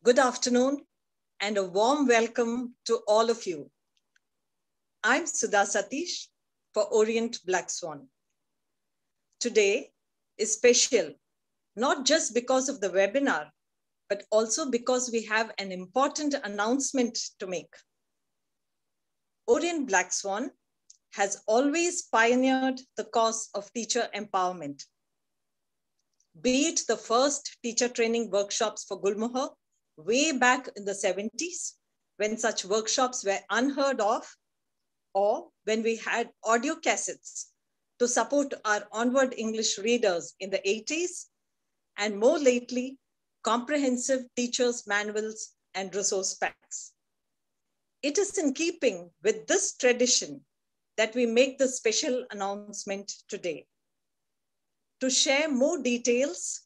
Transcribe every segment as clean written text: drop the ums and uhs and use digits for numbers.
Good afternoon and a warm welcome to all of you. I'm Sudha Satish for Orient BlackSwan. Today is special, not just because of the webinar, but also because we have an important announcement to make. Orient BlackSwan has always pioneered the cause of teacher empowerment. Be it the first teacher training workshops for Gulmohar way back in the 70s, when such workshops were unheard of, or when we had audio cassettes to support our onward English readers in the 80s, and more lately, comprehensive teachers' manuals and resource packs. It is in keeping with this tradition that we make the special announcement today. To share more details,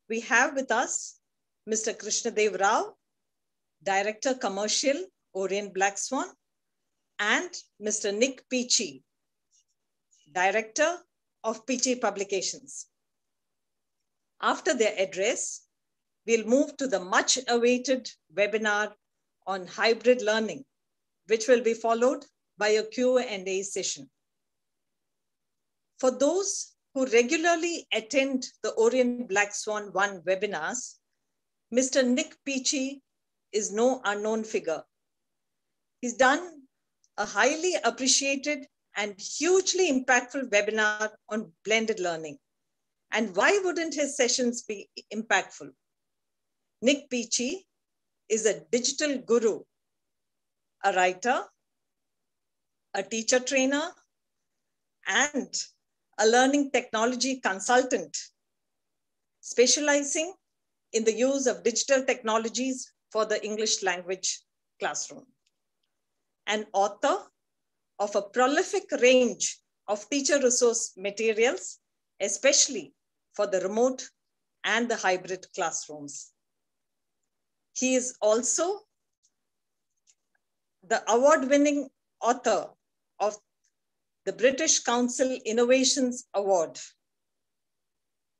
we have with us Mr. Krishnadev Rao, Director Commercial, Orient BlackSwan, and Mr. Nik Peachey, Director of Peachey Publications. After their address, we'll move to the much awaited webinar on hybrid learning, which will be followed by a Q&A session. For those who regularly attend the Orient BlackSwan 1 webinars, Mr. Nik Peachey is no unknown figure. He's done a highly appreciated and hugely impactful webinar on blended learning. And why wouldn't his sessions be impactful? Nik Peachey is a digital guru, a writer, a teacher trainer, and a learning technology consultant, specializing in the use of digital technologies for the English language classroom. An author of a prolific range of teacher resource materials, especially for the remote and the hybrid classrooms. He is also the award-winning author of the British Council Innovations Award.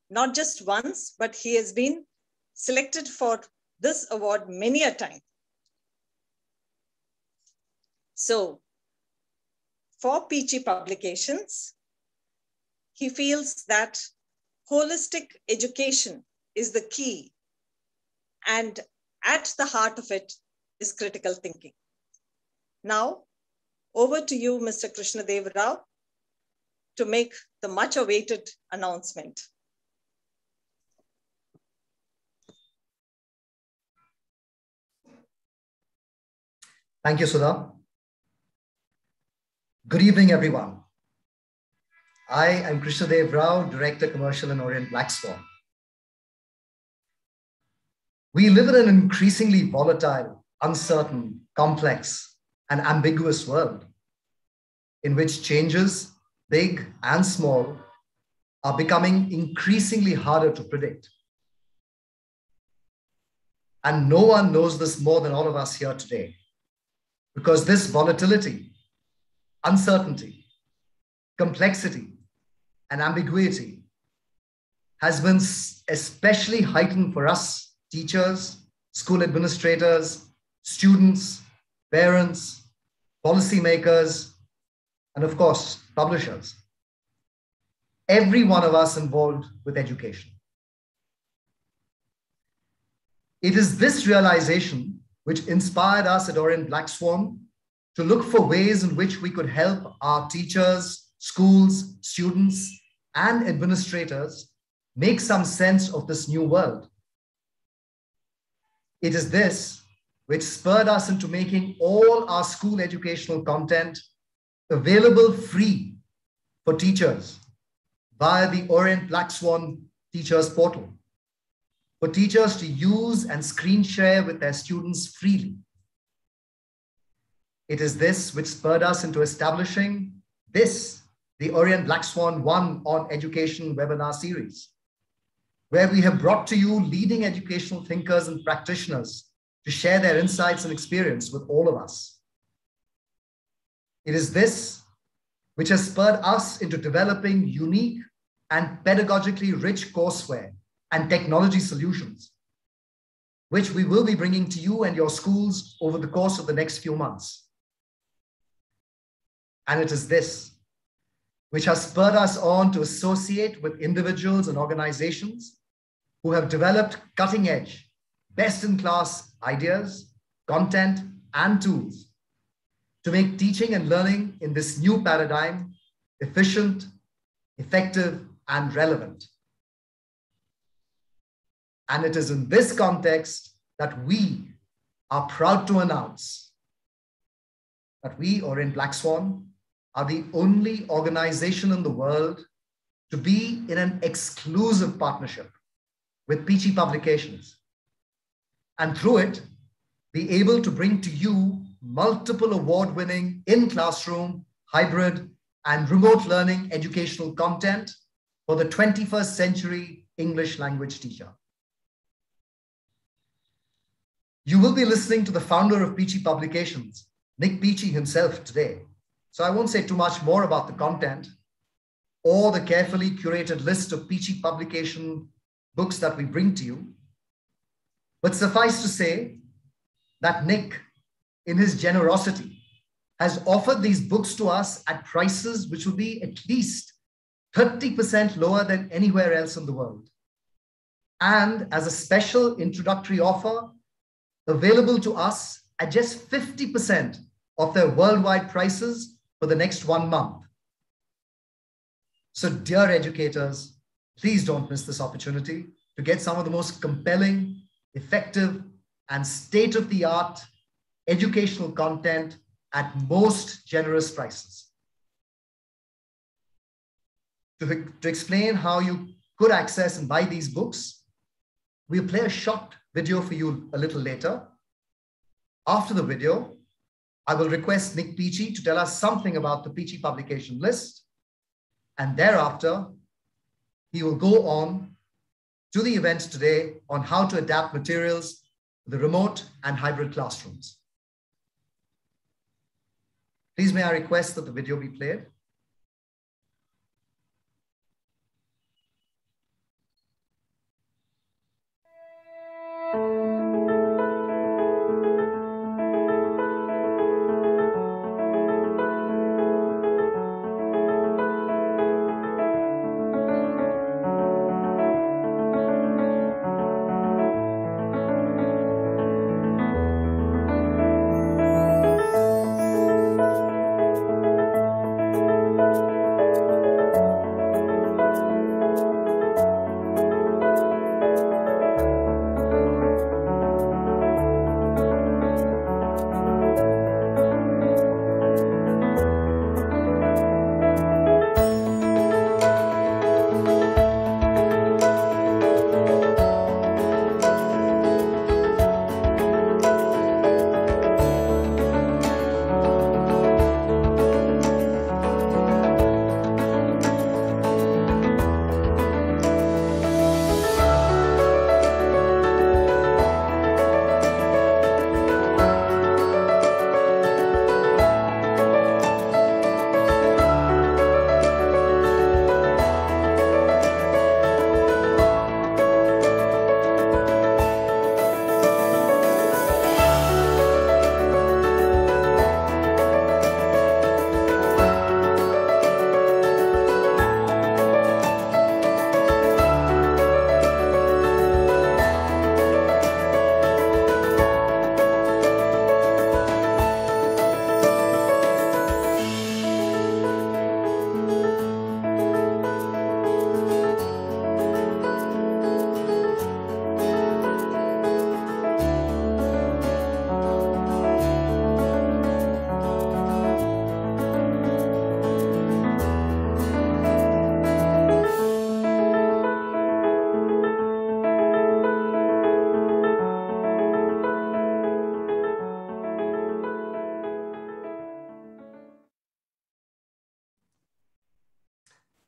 Not just once, but he has been selected for this award many a time. So, for Peachey Publications, he feels that holistic education is the key, and at the heart of it is critical thinking. Now, over to you, Mr. Krishnadev Rao, to make the much awaited announcement. Thank you, Sudha. Good evening, everyone. I am Krishnadev Rao, Director Commercial in Orient BlackSwan. We live in an increasingly volatile, uncertain, complex, and ambiguous world in which changes, big and small, are becoming increasingly harder to predict. And no one knows this more than all of us here today, because this volatility, uncertainty, complexity, and ambiguity has been especially heightened for us, teachers, school administrators, students, parents, policymakers, and of course, publishers. Every one of us involved with education. It is this realization which inspired us at Orient BlackSwan to look for ways in which we could help our teachers, schools, students, and administrators make some sense of this new world. It is this which spurred us into making all our school educational content available free for teachers via the Orient BlackSwan Teachers Portal, for teachers to use and screen share with their students freely. It is this which spurred us into establishing the Orient BlackSwan 1 on Education webinar series, where we have brought to you leading educational thinkers and practitioners to share their insights and experience with all of us. It is this which has spurred us into developing unique and pedagogically rich courseware and technology solutions, which we will be bringing to you and your schools over the course of the next few months. And it is this which has spurred us on to associate with individuals and organizations who have developed cutting-edge, best-in-class ideas, content, and tools to make teaching and learning in this new paradigm efficient, effective, and relevant. And it is in this context that we are proud to announce that we, Orient BlackSwan, are the only organization in the world to be in an exclusive partnership with Peachey Publications, and through it, be able to bring to you multiple award-winning in-classroom, hybrid, and remote learning educational content for the 21st century English language teacher. You will be listening to the founder of Peachey Publications, Nik Peachey himself today. So I won't say too much more about the content or the carefully curated list of Peachey Publication books that we bring to you. But suffice to say that Nik, in his generosity, has offered these books to us at prices which will be at least 30% lower than anywhere else in the world. And as a special introductory offer, available to us at just 50% of their worldwide prices for the next 1 month. So dear educators, please don't miss this opportunity to get some of the most compelling, effective, and state-of-the-art educational content at most generous prices. To explain how you could access and buy these books, we'll play a short video for you a little later. After the video, I will request Nik Peachey to tell us something about the Peachey publication list, and thereafter, he will go on to the event today on how to adapt materials to the remote and hybrid classrooms. Please may I request that the video be played.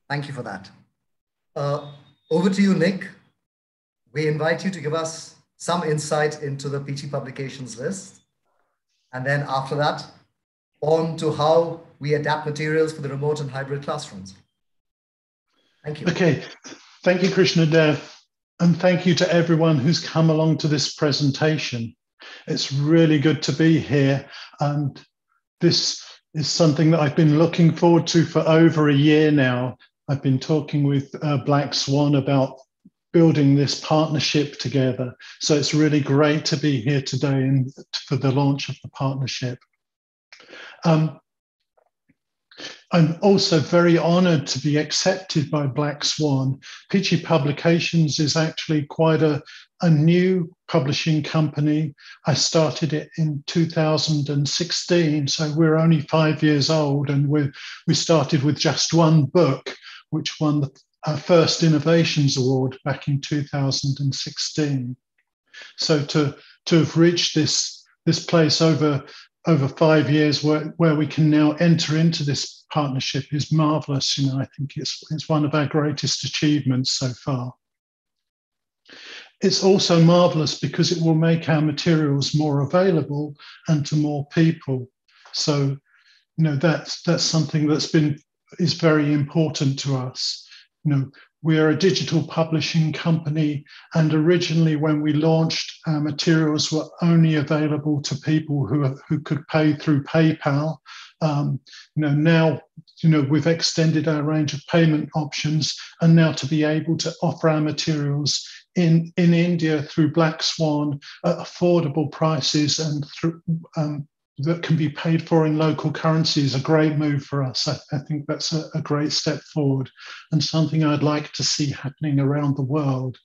Thank you for that. Over to you, Nik. We invite you to give us some insight into the Peachey Publications list. And then after that, on to how we adapt materials for the remote and hybrid classrooms. Thank you. Okay, thank you, Krishna. And thank you to everyone who's come along to this presentation. It's really good to be here. And this is something that I've been looking forward to for over a year now. I've been talking with BlackSwan about building this partnership together. So it's really great to be here today and for the launch of the partnership. I'm also very honored to be accepted by BlackSwan. Peachey Publications is actually quite a new publishing company. I started it in 2016, so we're only 5 years old, and we started with just one book, which won our first Innovations Award back in 2016. So to have reached this place over 5 years where we can now enter into this partnership is marvelous. You know, I think it's one of our greatest achievements so far. It's also marvelous because it will make our materials more available and to more people. So, you know, that's something is very important to us. You know, we are a digital publishing company, and originally when we launched, our materials were only available to people who could pay through PayPal. Now, we've extended our range of payment options, and now to be able to offer our materials in India through BlackSwan at affordable prices and through that can be paid for in local currency is a great move for us. I think that's a great step forward and something I'd like to see happening around the world.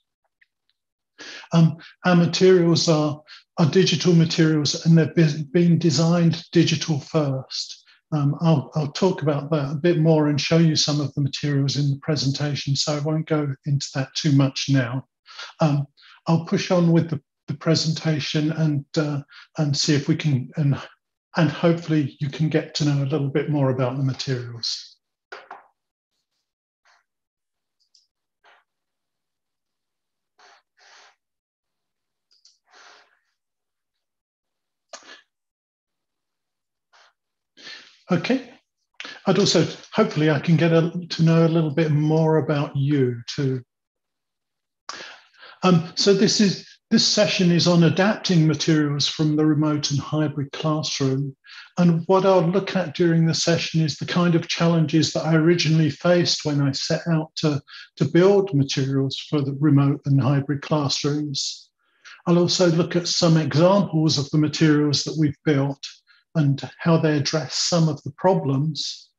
Our materials are digital materials, and they've been designed digital first. I'll talk about that a bit more and show you some of the materials in the presentation, so I won't go into that too much now. I'll push on with the presentation and see if we can, and hopefully you can get to know a little bit more about the materials. Okay. Hopefully I can get to know a little bit more about you too. So this session is on adapting materials from the remote and hybrid classroom. And what I'll look at during the session is the kind of challenges that I originally faced when I set out to build materials for the remote and hybrid classrooms. I'll also look at some examples of the materials that we've built and how they address some of the problems.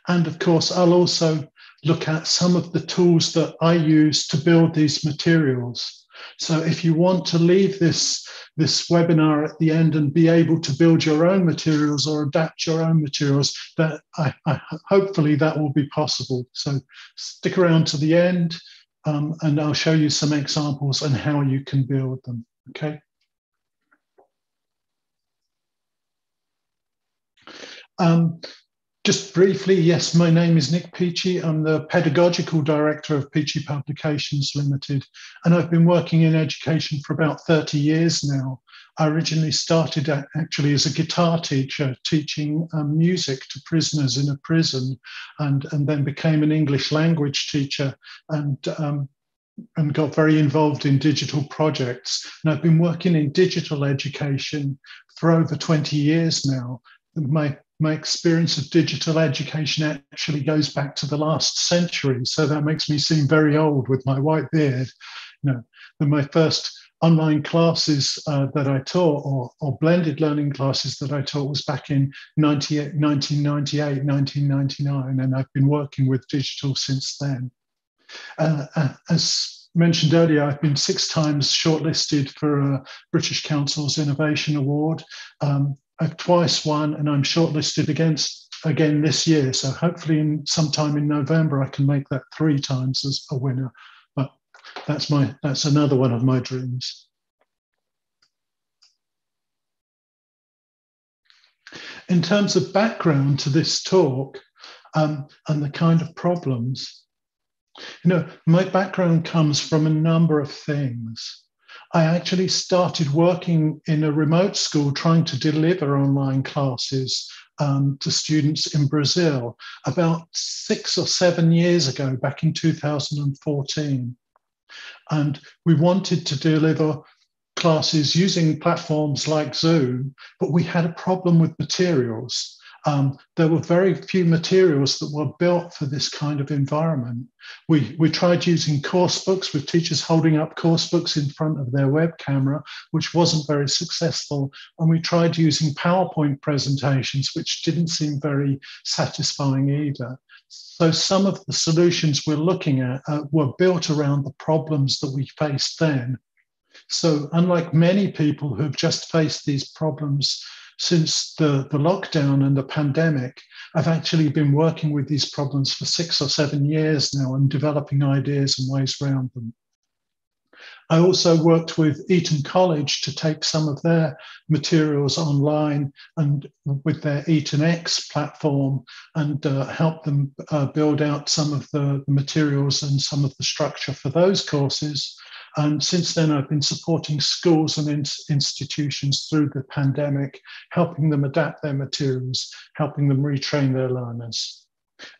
And of course, I'll also look at some of the tools that I use to build these materials. So if you want to leave this webinar at the end and be able to build your own materials or adapt your own materials, that hopefully that will be possible. So stick around to the end and I'll show you some examples on how you can build them, okay? Just briefly, yes, my name is Nik Peachey. I'm the Pedagogical Director of Peachey Publications Limited, and I've been working in education for about 30 years now. I originally started actually as a guitar teacher, teaching music to prisoners in a prison, and then became an English language teacher and got very involved in digital projects. And I've been working in digital education for over 20 years now. My experience of digital education actually goes back to the last century, so that makes me seem very old with my white beard. My first online classes that I taught, or blended learning classes that I taught, was back in 1998, 1999, and I've been working with digital since then. As mentioned earlier, I've been 6 times shortlisted for British Council's Innovation Award. I've twice won, and I'm shortlisted again this year. So hopefully sometime in November, I can make that 3 times as a winner. But that's another one of my dreams. In terms of background to this talk and the kind of problems, my background comes from a number of things. I actually started working in a remote school trying to deliver online classes to students in Brazil about 6 or 7 years ago, back in 2014. And we wanted to deliver classes using platforms like Zoom, but we had a problem with materials. There were very few materials that were built for this kind of environment. We tried using course books with teachers holding up course books in front of their web camera, which wasn't very successful. And we tried using PowerPoint presentations, which didn't seem very satisfying either. So some of the solutions we're looking at were built around the problems that we faced then. So unlike many people who have just faced these problems since the lockdown and the pandemic, I've actually been working with these problems for 6 or 7 years now and developing ideas and ways around them. I also worked with Eton College to take some of their materials online and with their Eton X platform and help them build out some of the materials and some of the structure for those courses. And since then, I've been supporting schools and institutions through the pandemic, helping them adapt their materials, helping them retrain their learners,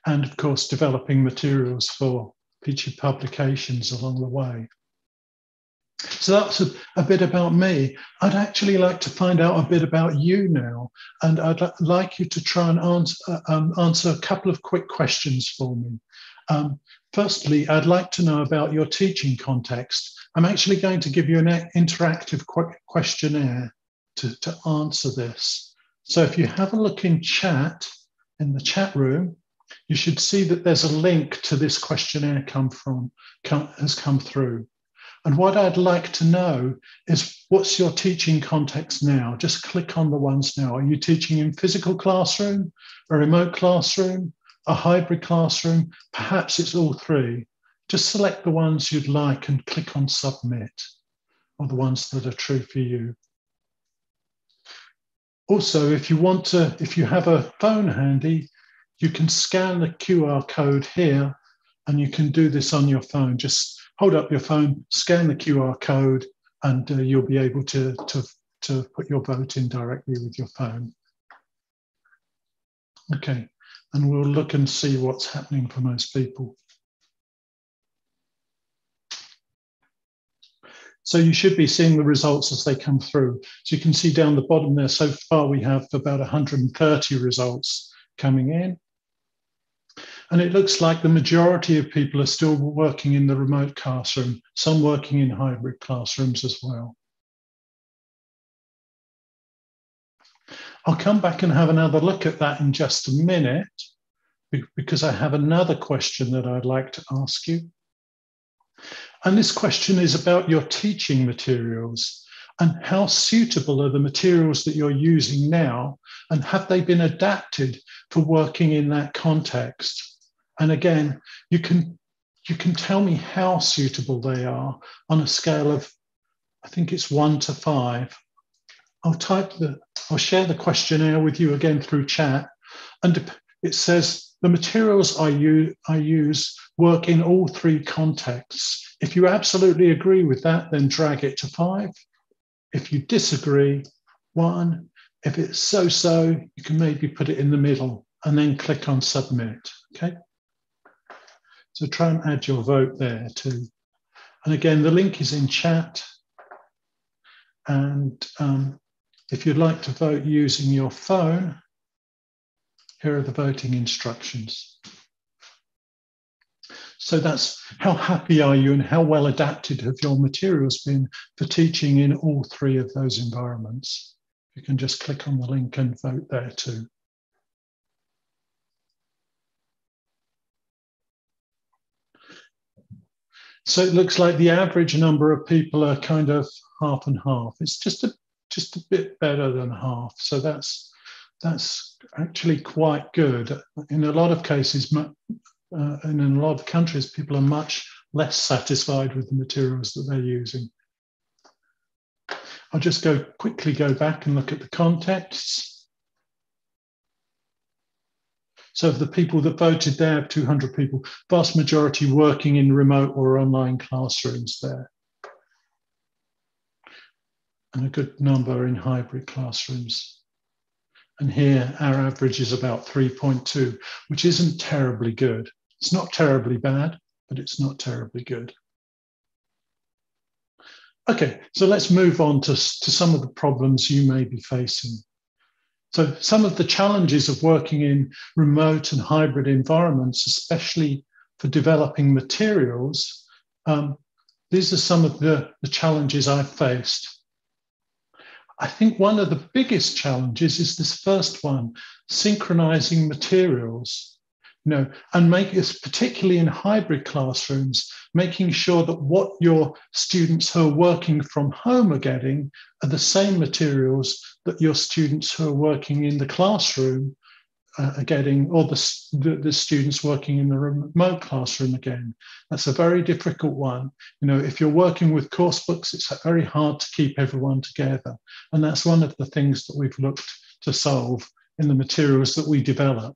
and of course, developing materials for Peachey Publications along the way. So that's a bit about me. I'd actually like to find out a bit about you now, and I'd like you to try and answer a couple of quick questions for me. Firstly, I'd like to know about your teaching context. I'm actually going to give you an interactive questionnaire to answer this. So if you have a look in chat, in the chat room, you should see that there's a link to this questionnaire has come through. And what I'd like to know is, what's your teaching context now? Just click on the ones now. Are you teaching in physical classroom, a remote classroom, a hybrid classroom? Perhaps it's all three. Just select the ones you'd like and click on submit, or the ones that are true for you. Also, if you have a phone handy, you can scan the QR code here, and you can do this on your phone. Just hold up your phone, scan the QR code, and you'll be able to put your vote in directly with your phone. Okay, and we'll look and see what's happening for most people. So you should be seeing the results as they come through. So you can see down the bottom there, so far we have about 130 results coming in. And it looks like the majority of people are still working in the remote classroom, some working in hybrid classrooms as well. I'll come back and have another look at that in just a minute, because I have another question that I'd like to ask you. And this question is about your teaching materials and how suitable are the materials that you're using now, and have they been adapted for working in that context? And again, you can tell me how suitable they are on a scale of, I think it's 1 to 5. I'll share the questionnaire with you again through chat, and it says the materials I use work in all three contexts. If you absolutely agree with that, then drag it to 5. If you disagree, 1. If it's so-so, you can maybe put it in the middle and then click on submit, okay? So try and add your vote there too. And again, the link is in chat. And if you'd like to vote using your phone, here are the voting instructions. So that's how happy are you and how well adapted have your materials been for teaching in all three of those environments. You can just click on the link and vote there too. So it looks like the average number of people are kind of half and half. It's just a bit better than half. So that's actually quite good. In a lot of cases, and in a lot of countries, people are much less satisfied with the materials that they're using. I'll just quickly go back and look at the contexts. So of the people that voted there, 200 people, vast majority working in remote or online classrooms there. And a good number in hybrid classrooms. And here our average is about 3.2, which isn't terribly good. It's not terribly bad, but it's not terribly good. Okay, so let's move on to some of the problems you may be facing. So some of the challenges of working in remote and hybrid environments, especially for developing materials, these are some of the challenges I've faced. I think one of the biggest challenges is this first one, synchronizing materials, and make it, particularly in hybrid classrooms, making sure that what your students who are working from home are getting are the same materials that your students who are working in the classroom are getting, or the students working in the remote classroom again. That's a very difficult one. If you're working with course books, it's very hard to keep everyone together. And that's one of the things that we've looked to solve in the materials that we develop.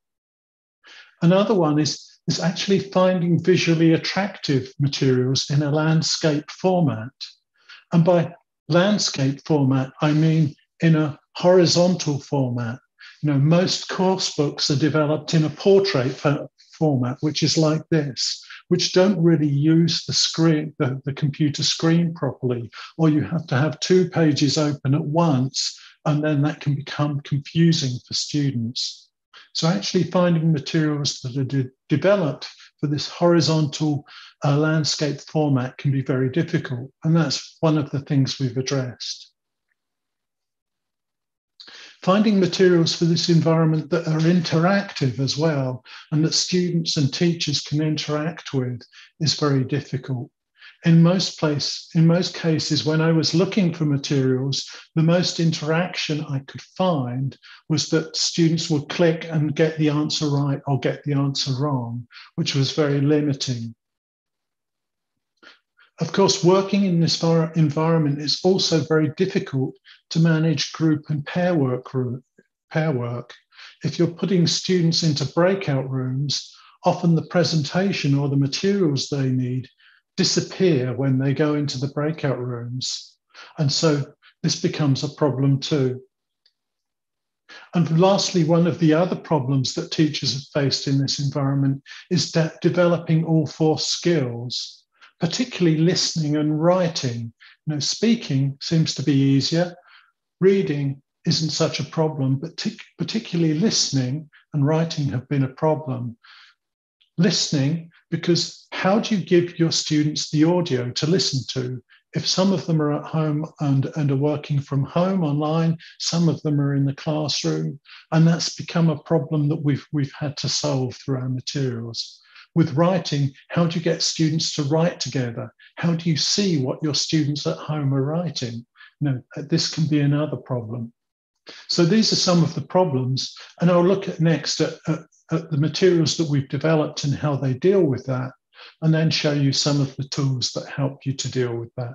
Another one is actually finding visually attractive materials in a landscape format. And by landscape format, I mean in a horizontal format. Most course books are developed in a portrait format, which is like this, which don't really use the screen, the computer screen properly, or you have to have 2 pages open at once, and then that can become confusing for students. So actually finding materials that are developed for this horizontal landscape format can be very difficult, and that's one of the things we've addressed. Finding materials for this environment that are interactive as well, and that students and teachers can interact with, is very difficult. In most cases, when I was looking for materials, the most interaction I could find was that students would click and get the answer right or get the answer wrong, which was very limiting. Of course, working in this environment is also very difficult to manage group and pair work. If you're putting students into breakout rooms, often the presentation or the materials they need disappear when they go into the breakout rooms. And so this becomes a problem too. And lastly, one of the other problems that teachers have faced in this environment is developing all 4 skills, particularly listening and writing. Speaking seems to be easier. Reading isn't such a problem, but particularly listening and writing have been a problem. Listening, because how do you give your students the audio to listen to? If some of them are at home and are working from home online, some of them are in the classroom, and that's become a problem that we've had to solve through our materials. With writing, how do you get students to write together? How do you see what your students at home are writing? This can be another problem. So these are some of the problems, and I'll look at next at the materials that we've developed and how they deal with that, and then show you some of the tools that help you to deal with that.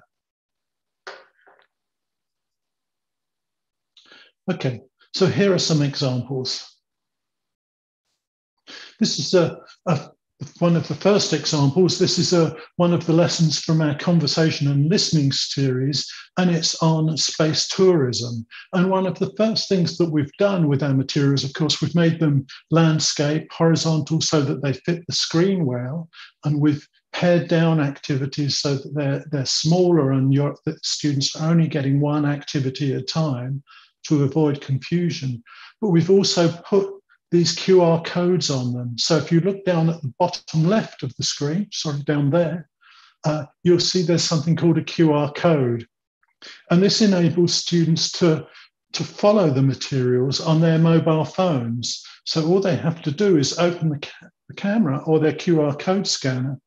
Okay, so here are some examples. This is one of the first examples. This is one of the lessons from our conversation and listening series, and it's on space tourism. And one of the first things that we've done with our materials, of course, we've made them landscape, horizontal, so that they fit the screen well, and we've pared down activities so that they're smaller and that students are only getting one activity at a time to avoid confusion. But we've also put these QR codes on them. So if you look down at the bottom left of the screen, down there, you'll see there's something called a QR code. And this enables students to follow the materials on their mobile phones. So all they have to do is open the camera or their QR code scanner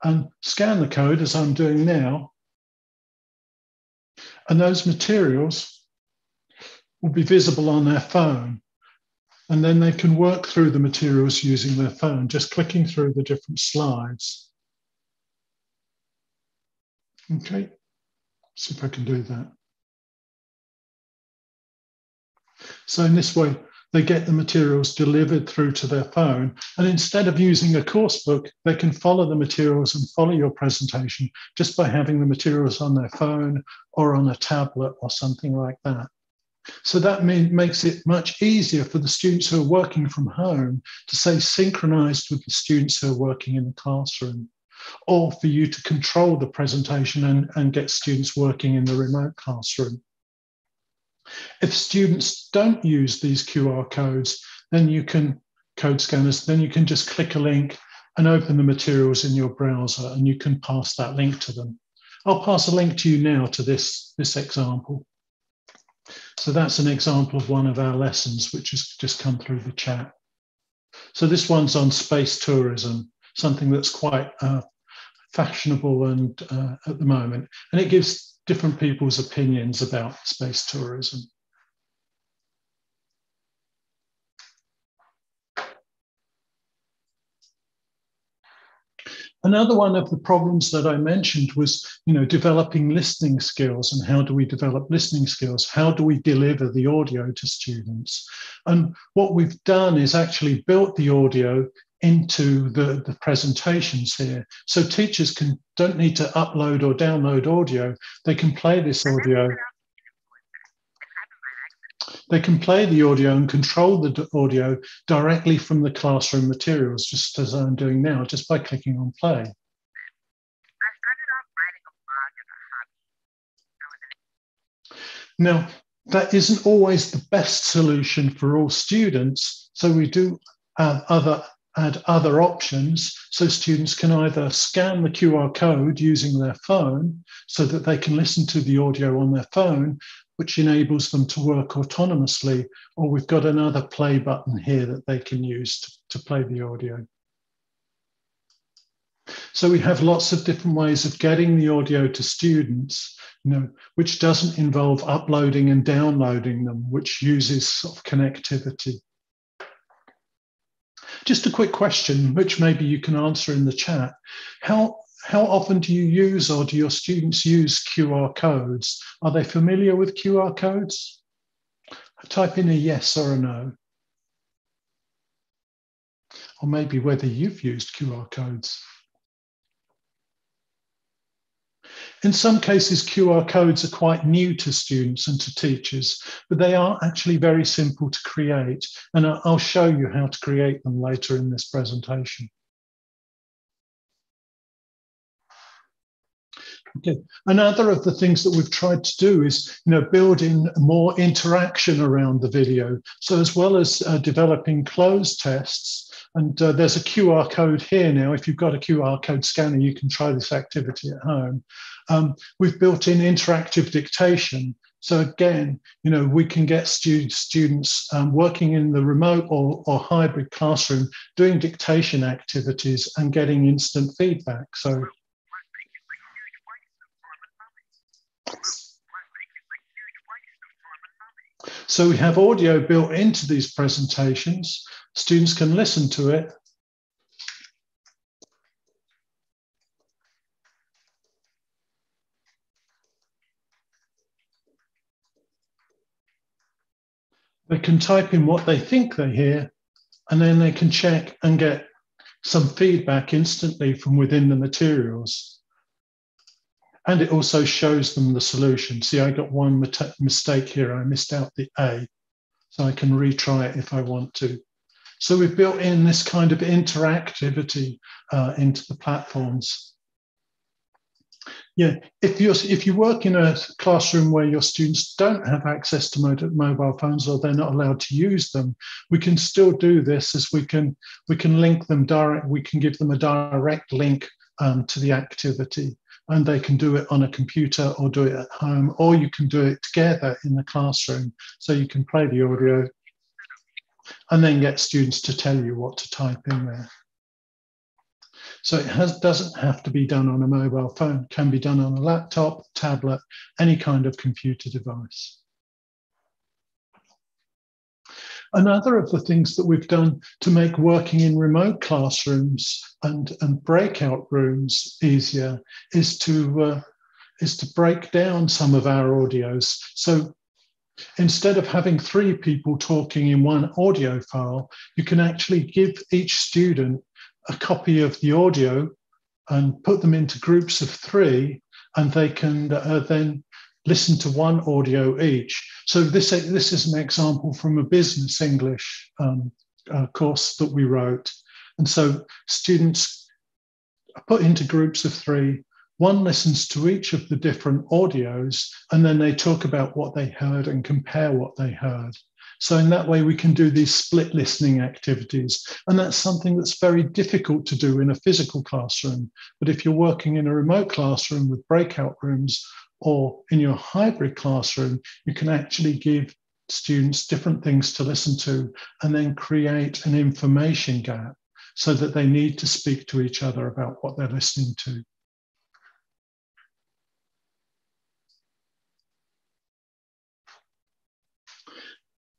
and scan the code, as I'm doing now. And those materials will be visible on their phone. And then they can work through the materials using their phone, just clicking through the different slides. Okay, see if I can do that. So in this way, they get the materials delivered through to their phone. And instead of using a course book, they can follow the materials and follow your presentation just by having the materials on their phone or on a tablet or something like that. So that makes it much easier for the students who are working from home to stay synchronized with the students who are working in the classroom. or for you to control the presentation and get students working in the remote classroom. If students don't use these QR codes, then you can, code scanners, then you can just click a link and open the materials in your browser, and you can pass that link to them. I'll pass a link to you now to this example. So that's an example of one of our lessons, which has just come through the chat. So this one's on space tourism, something that's quite fashionable and at the moment, and it gives different people's opinions about space tourism. Another one of the problems that I mentioned was, developing listening skills, and how do we develop listening skills? How do we deliver the audio to students? And what we've done is actually built the audio into the presentations here. So teachers don't need to upload or download audio. They can play this audio. They can play the audio and control the audio directly from the classroom materials, just as I'm doing now, just by clicking on play. Now, that isn't always the best solution for all students, so we do add other options, so students can either scan the QR code using their phone so that they can listen to the audio on their phone, which enables them to work autonomously, or we've got another play button here that they can use to play the audio. So we have lots of different ways of getting the audio to students, which doesn't involve uploading and downloading them, which uses sort of connectivity. Just a quick question, which maybe you can answer in the chat. How often do you use, or do your students use QR codes? Are they familiar with QR codes? Type in a yes or a no. Or maybe whether you've used QR codes. In some cases, QR codes are quite new to students and to teachers, but they are actually very simple to create. And I'll show you how to create them later in this presentation. Okay. Another of the things that we've tried to do is, build in more interaction around the video. So as well as developing closed tests, and there's a QR code here now. If you've got a QR code scanner, you can try this activity at home. We've built in interactive dictation. So again, we can get students working in the remote or hybrid classroom, doing dictation activities and getting instant feedback. So we have audio built into these presentations. Students can listen to it. They can type in what they think they hear, and then they can check and get some feedback instantly from within the materials. And it also shows them the solution. See, I got one mistake here. I missed out the A, so I can retry it if I want to. So we've built in this kind of interactivity into the platforms. Yeah, if you work in a classroom where your students don't have access to mobile phones, or they're not allowed to use them, we can still do this, as we can link them direct. We can give them a direct link to the activity, and they can do it on a computer or do it at home, or you can do it together in the classroom. So you can play the audio and then get students to tell you what to type in there. So it doesn't have to be done on a mobile phone. It can be done on a laptop, tablet, any kind of computer device. Another of the things that we've done to make working in remote classrooms and breakout rooms easier is to break down some of our audios. So instead of having 3 people talking in one audio file, you can actually give each student a copy of the audio and put them into groups of 3, and they can then listen to one audio each. So this is an example from a business English course that we wrote. And so students put into groups of 3. One listens to each of the different audios, and then they talk about what they heard and compare what they heard. So in that way, we can do these split listening activities. And that's something that's very difficult to do in a physical classroom. But if you're working in a remote classroom with breakout rooms, or in your hybrid classroom, you can actually give students different things to listen to and then create an information gap so that they need to speak to each other about what they're listening to.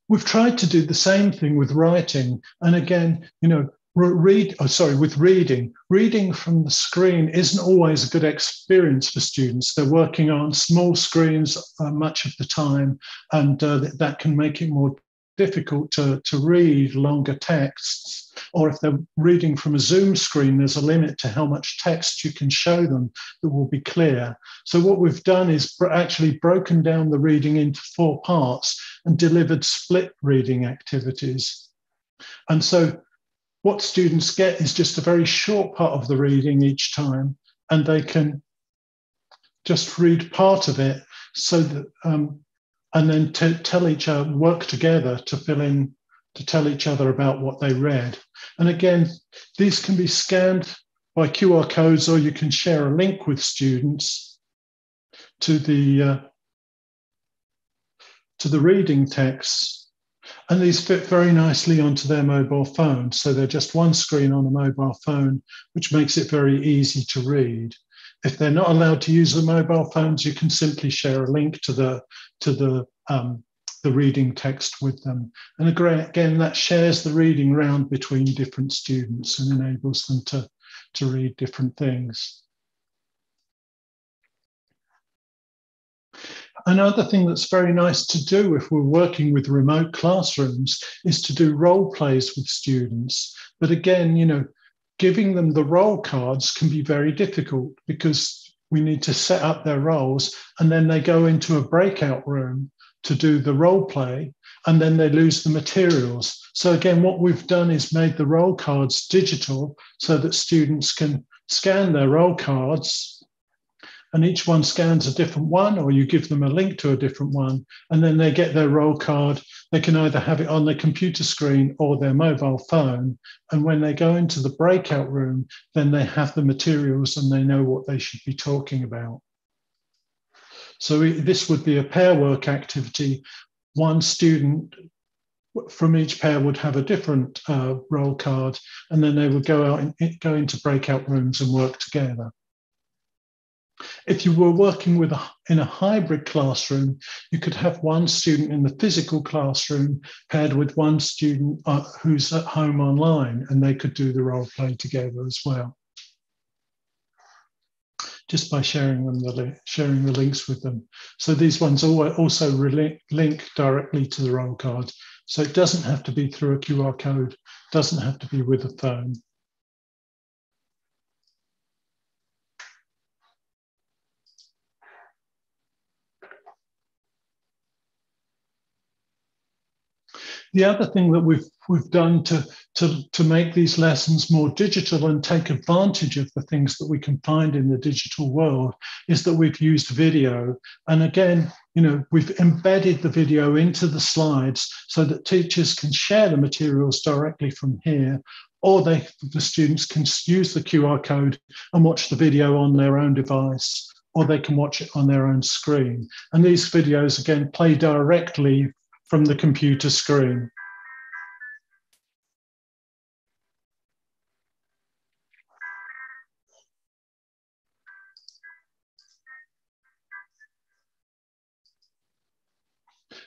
We've tried to do the same thing with writing. And again, with reading. Reading from the screen isn't always a good experience for students. They're working on small screens much of the time, and that can make it more difficult to read longer texts. Or if they're reading from a Zoom screen, there's a limit to how much text you can show them that will be clear. So what we've done is actually broken down the reading into 4 parts and delivered split reading activities. And so what students get is just a very short part of the reading each time, and they can just read part of it so that, and then tell each other, work together to fill in, to tell each other about what they read. And again, these can be scanned by QR codes, or you can share a link with students to the reading texts. And these fit very nicely onto their mobile phone. So they're just one screen on a mobile phone, which makes it very easy to read. If they're not allowed to use the mobile phones, you can simply share a link to the reading text with them. And again, that shares the reading round between different students and enables them to read different things. Another thing that's very nice to do if we're working with remote classrooms is to do role plays with students. But again, giving them the role cards can be very difficult because we need to set up their roles, and then they go into a breakout room to do the role play, and then they lose the materials. So again, what we've done is made the role cards digital so that students can scan their role cards, and each one scans a different one, or you give them a link to a different one, and then they get their role card. They can either have it on their computer screen or their mobile phone. And when they go into the breakout room, then they have the materials and they know what they should be talking about. So this would be a pair work activity. One student from each pair would have a different role card, and then they would go into breakout rooms and work together. If you were working in a hybrid classroom, you could have one student in the physical classroom paired with one student who's at home online, and they could do the role play together as well, just by sharing the links with them. So these ones also link directly to the role card. So it doesn't have to be through a QR code, doesn't have to be with a phone. The other thing that we've done to make these lessons more digital and take advantage of the things that we can find in the digital world is that we've used video. And again, we've embedded the video into the slides so that teachers can share the materials directly from here, or the students can use the QR code and watch the video on their own device, or they can watch it on their own screen. And these videos, again, play directly from the computer screen.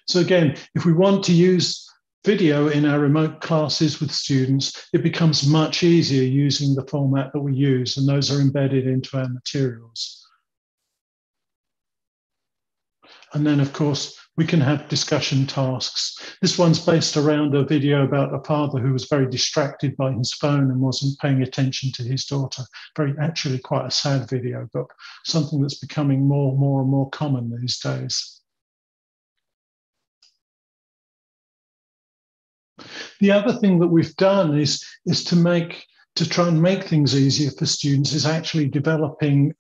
So again, if we want to use video in our remote classes with students, it becomes much easier using the format that we use, and those are embedded into our materials. And then, of course, we can have discussion tasks. This one's based around a video about a father who was very distracted by his phone and wasn't paying attention to his daughter. Actually quite a sad video, but something that's becoming more and more common these days. The other thing that we've done is to make to try and make things easier for students is actually developing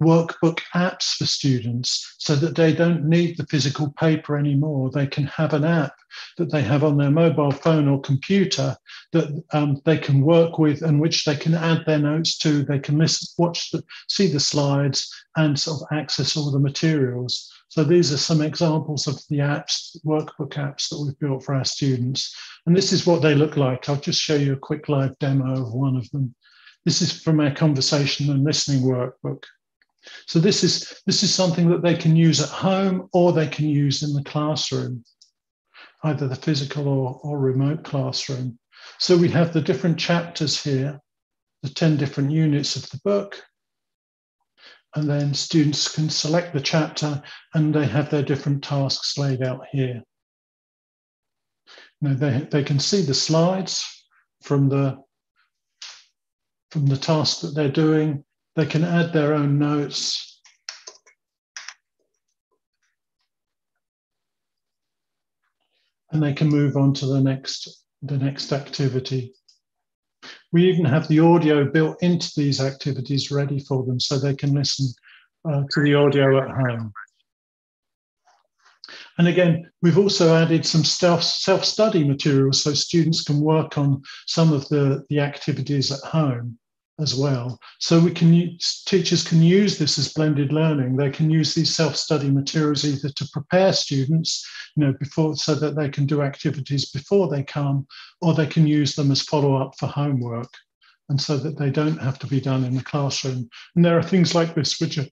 workbook apps for students so that they don't need the physical paper anymore. They can have an app that they have on their mobile phone or computer that they can work with and which they can add their notes to. They can listen, see the slides and sort of access all the materials. So these are some examples of the apps, workbook apps that we've built for our students. And this is what they look like. I'll just show you a quick live demo of one of them. This is from our conversation and listening workbook. So this is something that they can use at home or they can use in the classroom, either the physical or remote classroom. So we have the different chapters here, the 10 different units of the book. And then students can select the chapter and they have their different tasks laid out here. Now they can see the slides from the task that they're doing. They can add their own notes. And they can move on to the next activity. We even have the audio built into these activities ready for them so they can listen to the audio at home. And again, we've also added some self-study materials so students can work on some of the activities at home as well. So teachers can use this as blended learning. They can use these self-study materials either to prepare students, before, so that they can do activities before they come, or they can use them as follow-up for homework, and so that they don't have to be done in the classroom. And there are things like this, which are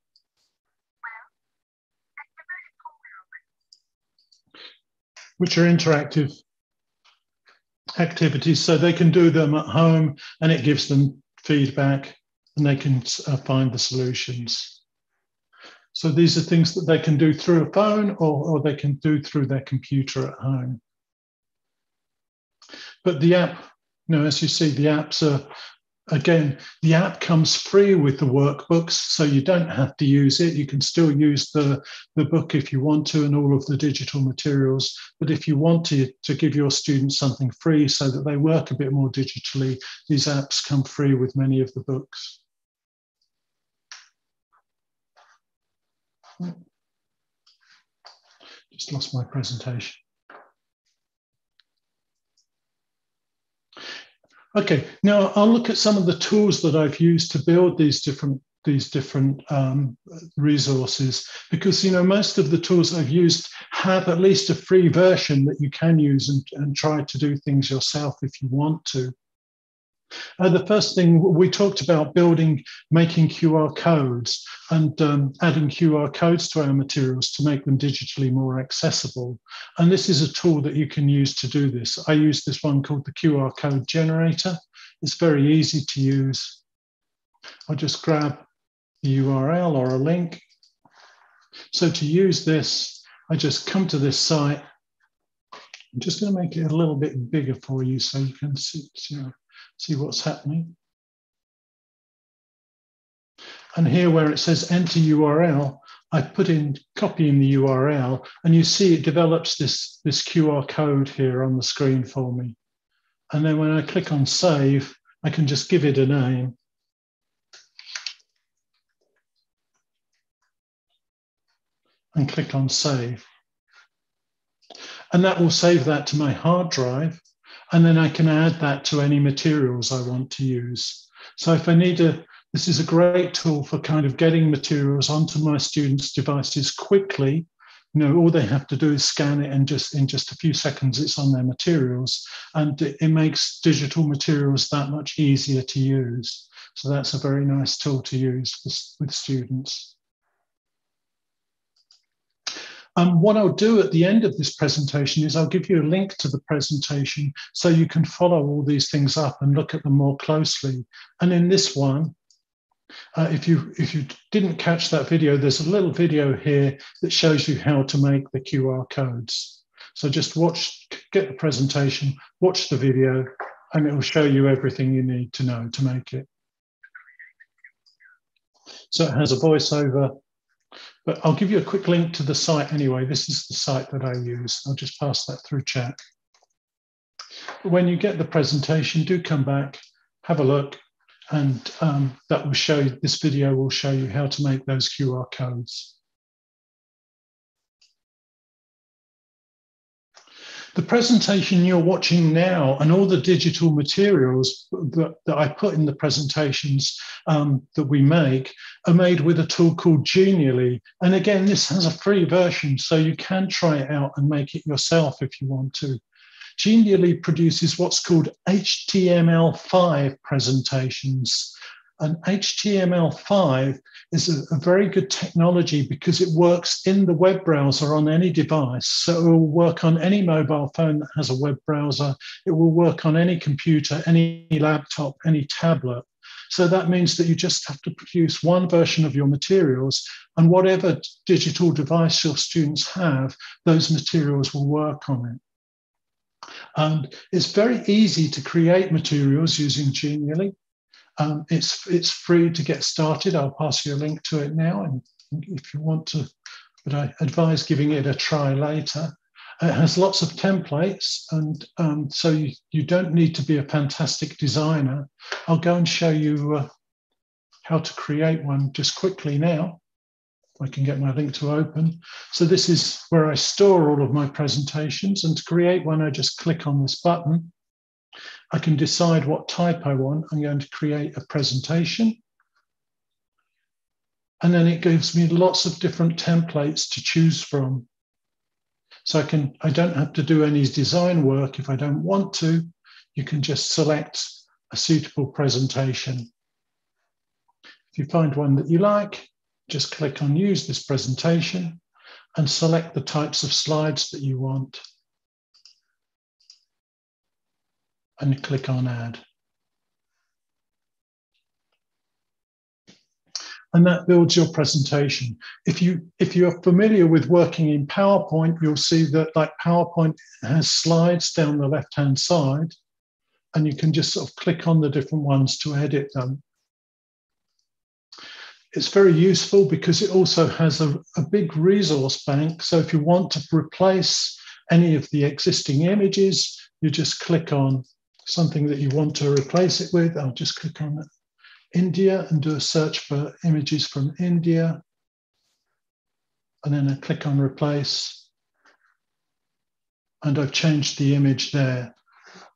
interactive activities, so they can do them at home, and it gives them feedback, and they can find the solutions. So these are things that they can do through a phone or they can do through their computer at home. But the app, as you see, the apps are, again, the app comes free with the workbooks, so you don't have to use it. You can still use the book if you want to and all of the digital materials. But if you want to give your students something free so that they work a bit more digitally, these apps come free with many of the books. Just lost my presentation. Okay, now I'll look at some of the tools that I've used to build these different resources, because most of the tools I've used have at least a free version that you can use and try to do things yourself if you want to. The first thing we talked about making QR codes and adding QR codes to our materials to make them digitally more accessible. And this is a tool that you can use to do this. I use this one called the QR code generator. It's very easy to use. I'll just grab the URL or a link. So to use this, I just come to this site. I'm just going to make it a little bit bigger for you so you can see what's happening. And here where it says enter URL, I put in copy in the URL, and you see it develops this QR code here on the screen for me. And then when I click on save, I can just give it a name. And click on save. And that will save that to my hard drive. And then I can add that to any materials I want to use. So if I need this is a great tool for kind of getting materials onto my students' devices quickly. All they have to do is scan it, and in just a few seconds, it's on their materials. And it makes digital materials that much easier to use. So that's a very nice tool to use with students. What I'll do at the end of this presentation is I'll give you a link to the presentation so you can follow all these things up and look at them more closely. And in this one, if you didn't catch that video, there's a little video here that shows you how to make the QR codes. So just get the presentation, watch the video, and it will show you everything you need to know to make it. So it has a voiceover. But I'll give you a quick link to the site anyway. This is the site that I use. I'll just pass that through chat. But when you get the presentation, do come back, have a look, and that will show you, this video will show you how to make those QR codes. The presentation you're watching now and all the digital materials that I put in the presentations that we make are made with a tool called Genially. And again, this has a free version, so you can try it out and make it yourself if you want to. Genially produces what's called HTML5 presentations. And HTML5 is a very good technology because it works in the web browser on any device. So it will work on any mobile phone that has a web browser. It will work on any computer, any laptop, any tablet. So that means that you just have to produce one version of your materials, and whatever digital device your students have, those materials will work on it. And it's very easy to create materials using Genially. It's free to get started. I'll pass you a link to it now, and if you want to, but I advise giving it a try later. It has lots of templates, and so you don't need to be a fantastic designer. I'll go and show you how to create one just quickly now. I can get my link to open. So this is where I store all of my presentations, and to create one, I just click on this button. I can decide what type I want. I'm going to create a presentation. And then it gives me lots of different templates to choose from. So I don't have to do any design work if I don't want to. You can just select a suitable presentation. If you find one that you like, just click on Use this presentation and select the types of slides that you want. And click on Add. And that builds your presentation. If you're familiar with working in PowerPoint, you'll see that like PowerPoint has slides down the left-hand side, and you can just sort of click on the different ones to edit them. It's very useful because it also has a big resource bank. So if you want to replace any of the existing images, you just click on something that you want to replace it with. I'll just click on India and do a search for images from India. And then I click on Replace. And I've changed the image there.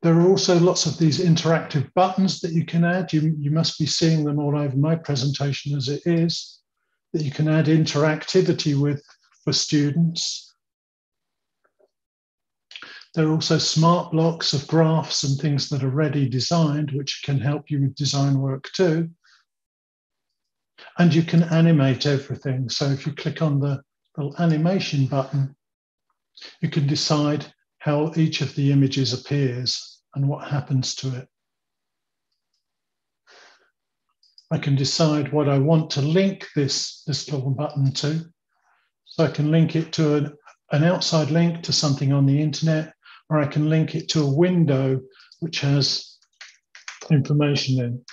There are also lots of these interactive buttons that you can add. You must be seeing them all over my presentation as it is, that you can add interactivity with for students. There are also smart blocks of graphs and things that are ready designed, which can help you with design work too. And you can animate everything. So if you click on the little animation button, you can decide how each of the images appears and what happens to it. I can decide what I want to link this little button to. So I can link it to an outside link to something on the internet, or I can link it to a window which has information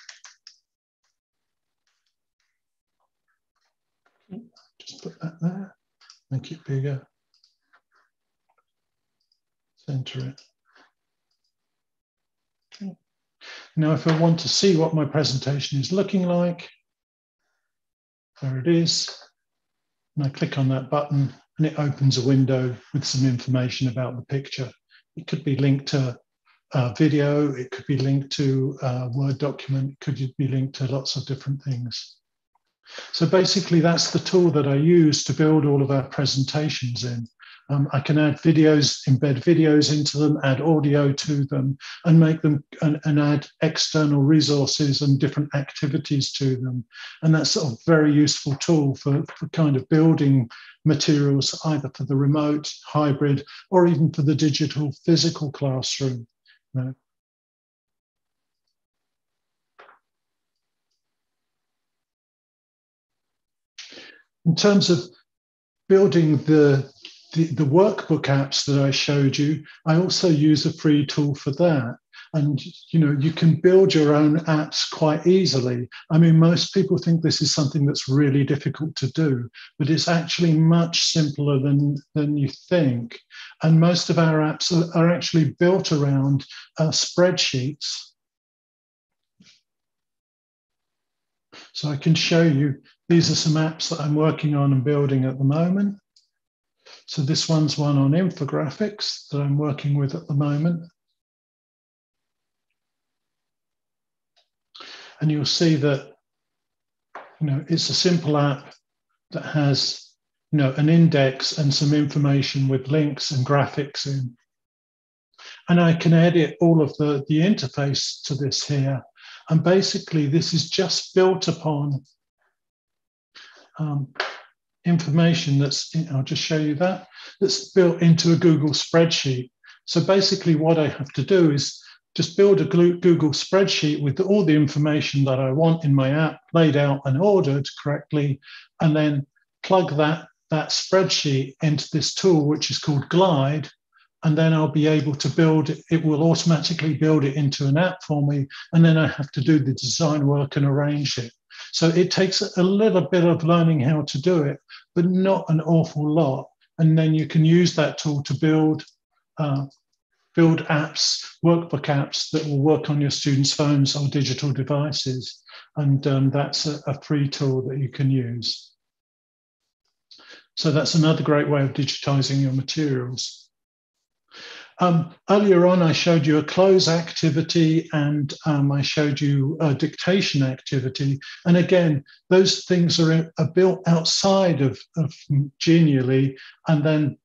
in. Just put that there, make it bigger, center it. Okay. Now, if I want to see what my presentation is looking like, there it is. And I click on that button and it opens a window with some information about the picture. It could be linked to a video, it could be linked to a Word document, it could be linked to lots of different things. So basically that's the tool that I use to build all of our presentations in. I can add videos, embed videos into them, add audio to them, and make them and add external resources and different activities to them. And that's sort of a very useful tool for kind of building materials either for the remote, hybrid, or even for the digital physical classroom. You know. In terms of building the workbook apps that I showed you, I also use a free tool for that. And you can build your own apps quite easily. I mean, most people think this is something that's really difficult to do, but it's actually much simpler than you think. And most of our apps are actually built around spreadsheets. So I can show you, these are some apps that I'm working on and building at the moment. So this one's one on infographics that I'm working with at the moment. And you'll see that, it's a simple app that has, an index and some information with links and graphics in. And I can edit all of the interface to this here. And basically, this is just built upon information I'll just show you that's built into a Google spreadsheet. So basically what I have to do is just build a Google spreadsheet with all the information that I want in my app laid out and ordered correctly, and then plug that spreadsheet into this tool, which is called Glide, and then I'll be able to build it. It will automatically build it into an app for me, and then I have to do the design work and arrange it. So it takes a little bit of learning how to do it, but not an awful lot. And then you can use that tool to build apps, workbook apps that will work on your students' phones or digital devices. And that's a free tool that you can use. So that's another great way of digitizing your materials. Earlier on, I showed you a close activity and I showed you a dictation activity. And again, those things are built outside of Genially, and then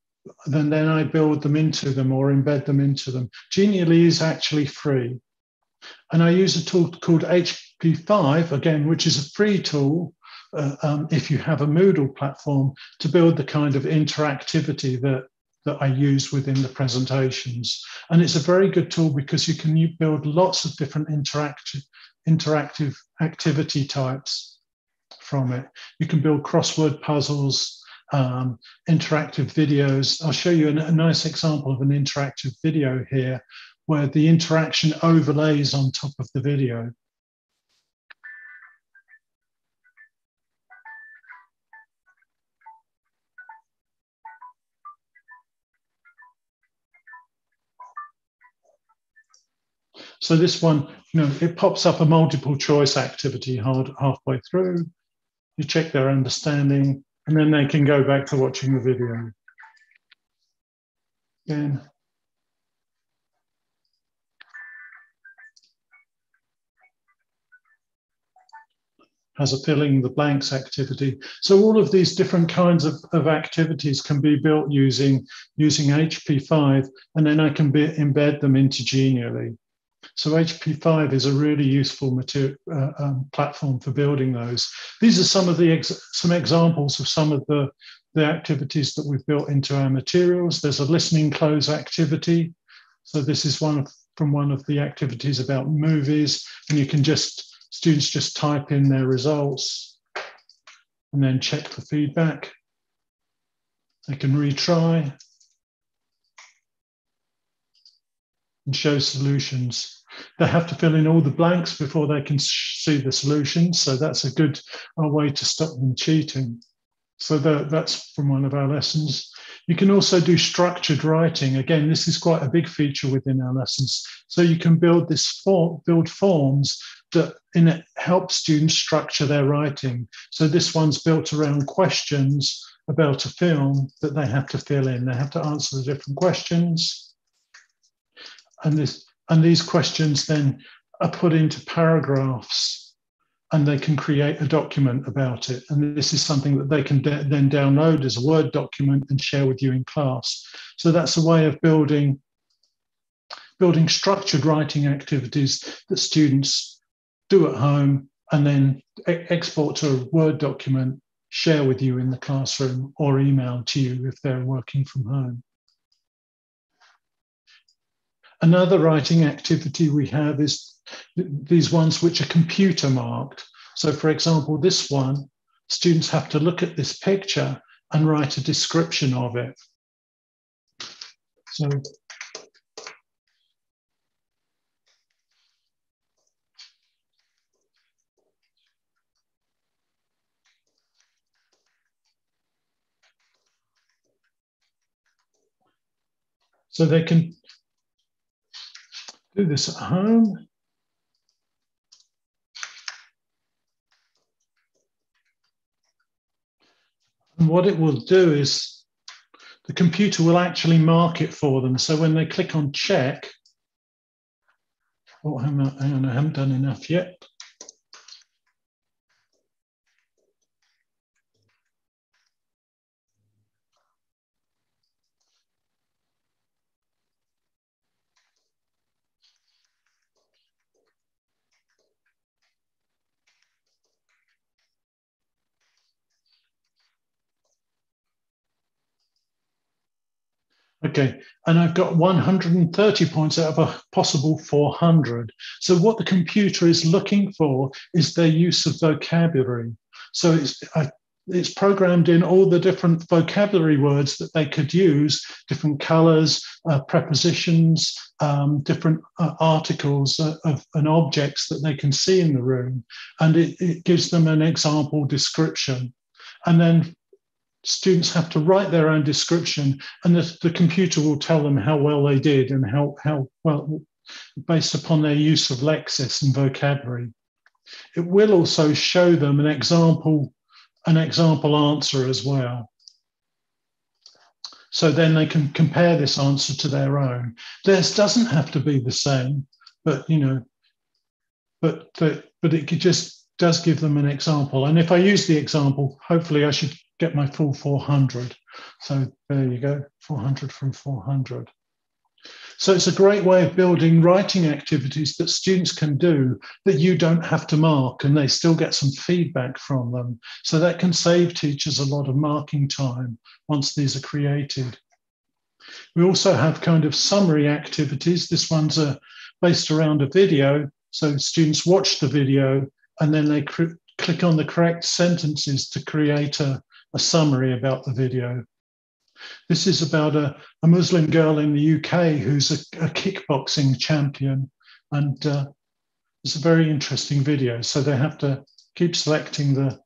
I build them into them or embed them into them. Genially is actually free. And I use a tool called HP5, again, which is a free tool if you have a Moodle platform, to build the kind of interactivity that I use within the presentations. And it's a very good tool because you can build lots of different interactive activity types from it. You can build crossword puzzles, interactive videos. I'll show you a nice example of an interactive video here where the interaction overlays on top of the video. So this one, it pops up a multiple choice activity halfway through. You check their understanding, and then they can go back to watching the video. Again. Has a filling the blanks activity. So all of these different kinds of activities can be built using HP5, and then I can embed them into Genially. So HP5 is a really useful platform for building those. These are some of some examples of some of the activities that we've built into our materials. There's a listening close activity. So this is from one of the activities about movies, and you can students just type in their results and then check for feedback. They can retry and show solutions. They have to fill in all the blanks before they can see the solutions. So that's a good way to stop them cheating. So that's from one of our lessons. You can also do structured writing. Again, this is quite a big feature within our lessons. So you can build forms that help students structure their writing. So this one's built around questions about a film that they have to fill in. They have to answer the different questions. And these questions then are put into paragraphs, and they can create a document about it. And this is something that they can then download as a Word document and share with you in class. So that's a way of building structured writing activities that students do at home and then export to a Word document, share with you in the classroom, or email to you if they're working from home. Another writing activity we have is these ones which are computer marked. So for example, this one, students have to look at this picture and write a description of it. So they can do this at home. And what it will do is the computer will actually mark it for them. So when they click on check, oh, hang on, I haven't done enough yet. Okay, and I've got 130 points out of a possible 400. So what the computer is looking for is their use of vocabulary. So it's programmed in all the different vocabulary words that they could use, different colors, prepositions, different articles and objects that they can see in the room. And it gives them an example description. And then students have to write their own description, and the computer will tell them how well they did and how well, based upon their use of lexis and vocabulary. It will also show them an example answer as well. So then they can compare this answer to their own. Theirs doesn't have to be the same, but but it just does give them an example. And if I use the example, hopefully I should get my full 400. So there you go, 400 from 400. So it's a great way of building writing activities that students can do that you don't have to mark, and they still get some feedback from them. So that can save teachers a lot of marking time once these are created. We also have kind of summary activities. This one's based around a video. So students watch the video and then they click on the correct sentences to create a summary about the video. This is about a Muslim girl in the UK who's a kickboxing champion, and it's a very interesting video. So they have to keep selecting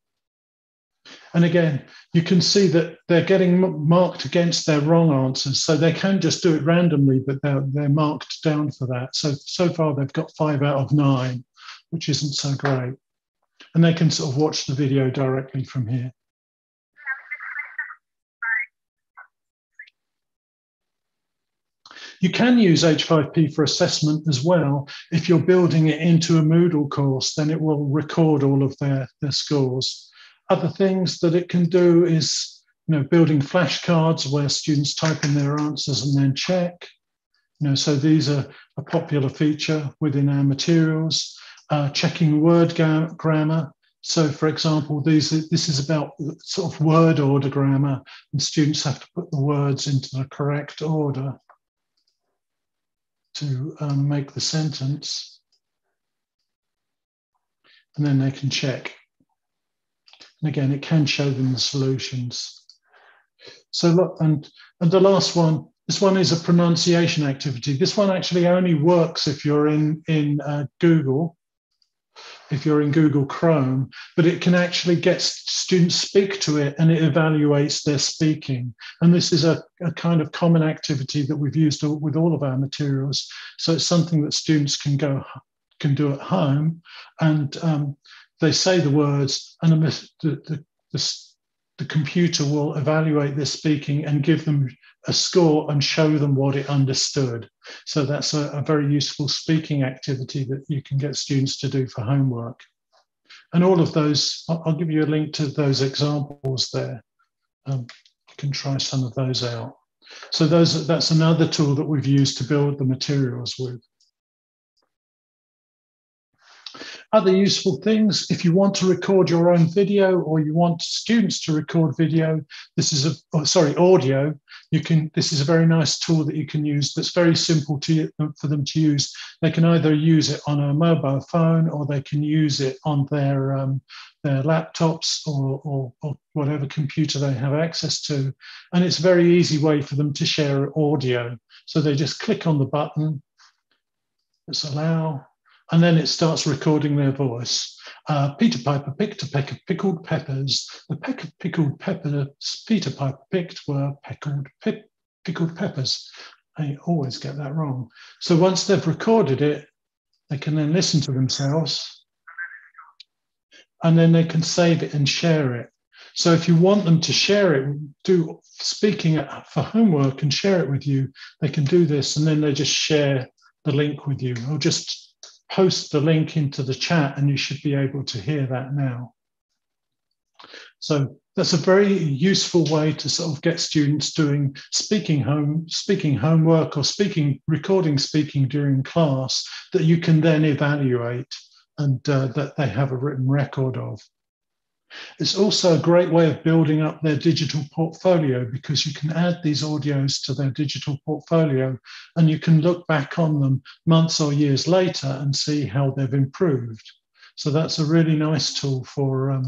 and again, you can see that they're getting marked against their wrong answers. So they can just do it randomly, but they're marked down for that. So far they've got 5 out of 9, which isn't so great. And they can sort of watch the video directly from here. You can use H5P for assessment as well. If you're building it into a Moodle course, then it will record all of their scores. Other things that it can do is, building flashcards where students type in their answers and then check. So these are a popular feature within our materials. Checking word grammar. So, for example, this is about sort of word order grammar, and students have to put the words into the correct order to make the sentence, and then they can check. And again, it can show them the solutions. So look, and the last one, this one is a pronunciation activity. This one actually only works if you're in Google, if you're in Google Chrome, but it can actually get students speak to it and it evaluates their speaking. And this is a kind of common activity that we've used with all of our materials. So it's something that students can do at home, and they say the words, and the computer will evaluate their speaking and give them a score and show them what it understood. So that's a very useful speaking activity that you can get students to do for homework. And all of those, I'll give you a link to those examples there. You can try some of those out. So that's another tool that we've used to build the materials with. Other useful things, if you want to record your own video or you want students to record video, audio, this is a very nice tool that you can use that's very simple for them to use. They can either use it on a mobile phone or they can use it on their laptops or whatever computer they have access to. And it's a very easy way for them to share audio. So they just click on the button, let's allow, and then it starts recording their voice. Peter Piper picked a peck of pickled peppers. The peck of pickled peppers Peter Piper picked were pickled peppers. I always get that wrong. So once they've recorded it, they can then listen to themselves, and then they can save it and share it. So if you want them to share it, do speaking for homework and share it with you, they can do this, and then they just share the link with you. Or just post the link into the chat and you should be able to hear that now. So that's a very useful way to sort of get students doing speaking homework or recording speaking during class that you can then evaluate and that they have a written record of. It's also a great way of building up their digital portfolio, because you can add these audios to their digital portfolio and you can look back on them months or years later and see how they've improved. So that's a really nice tool for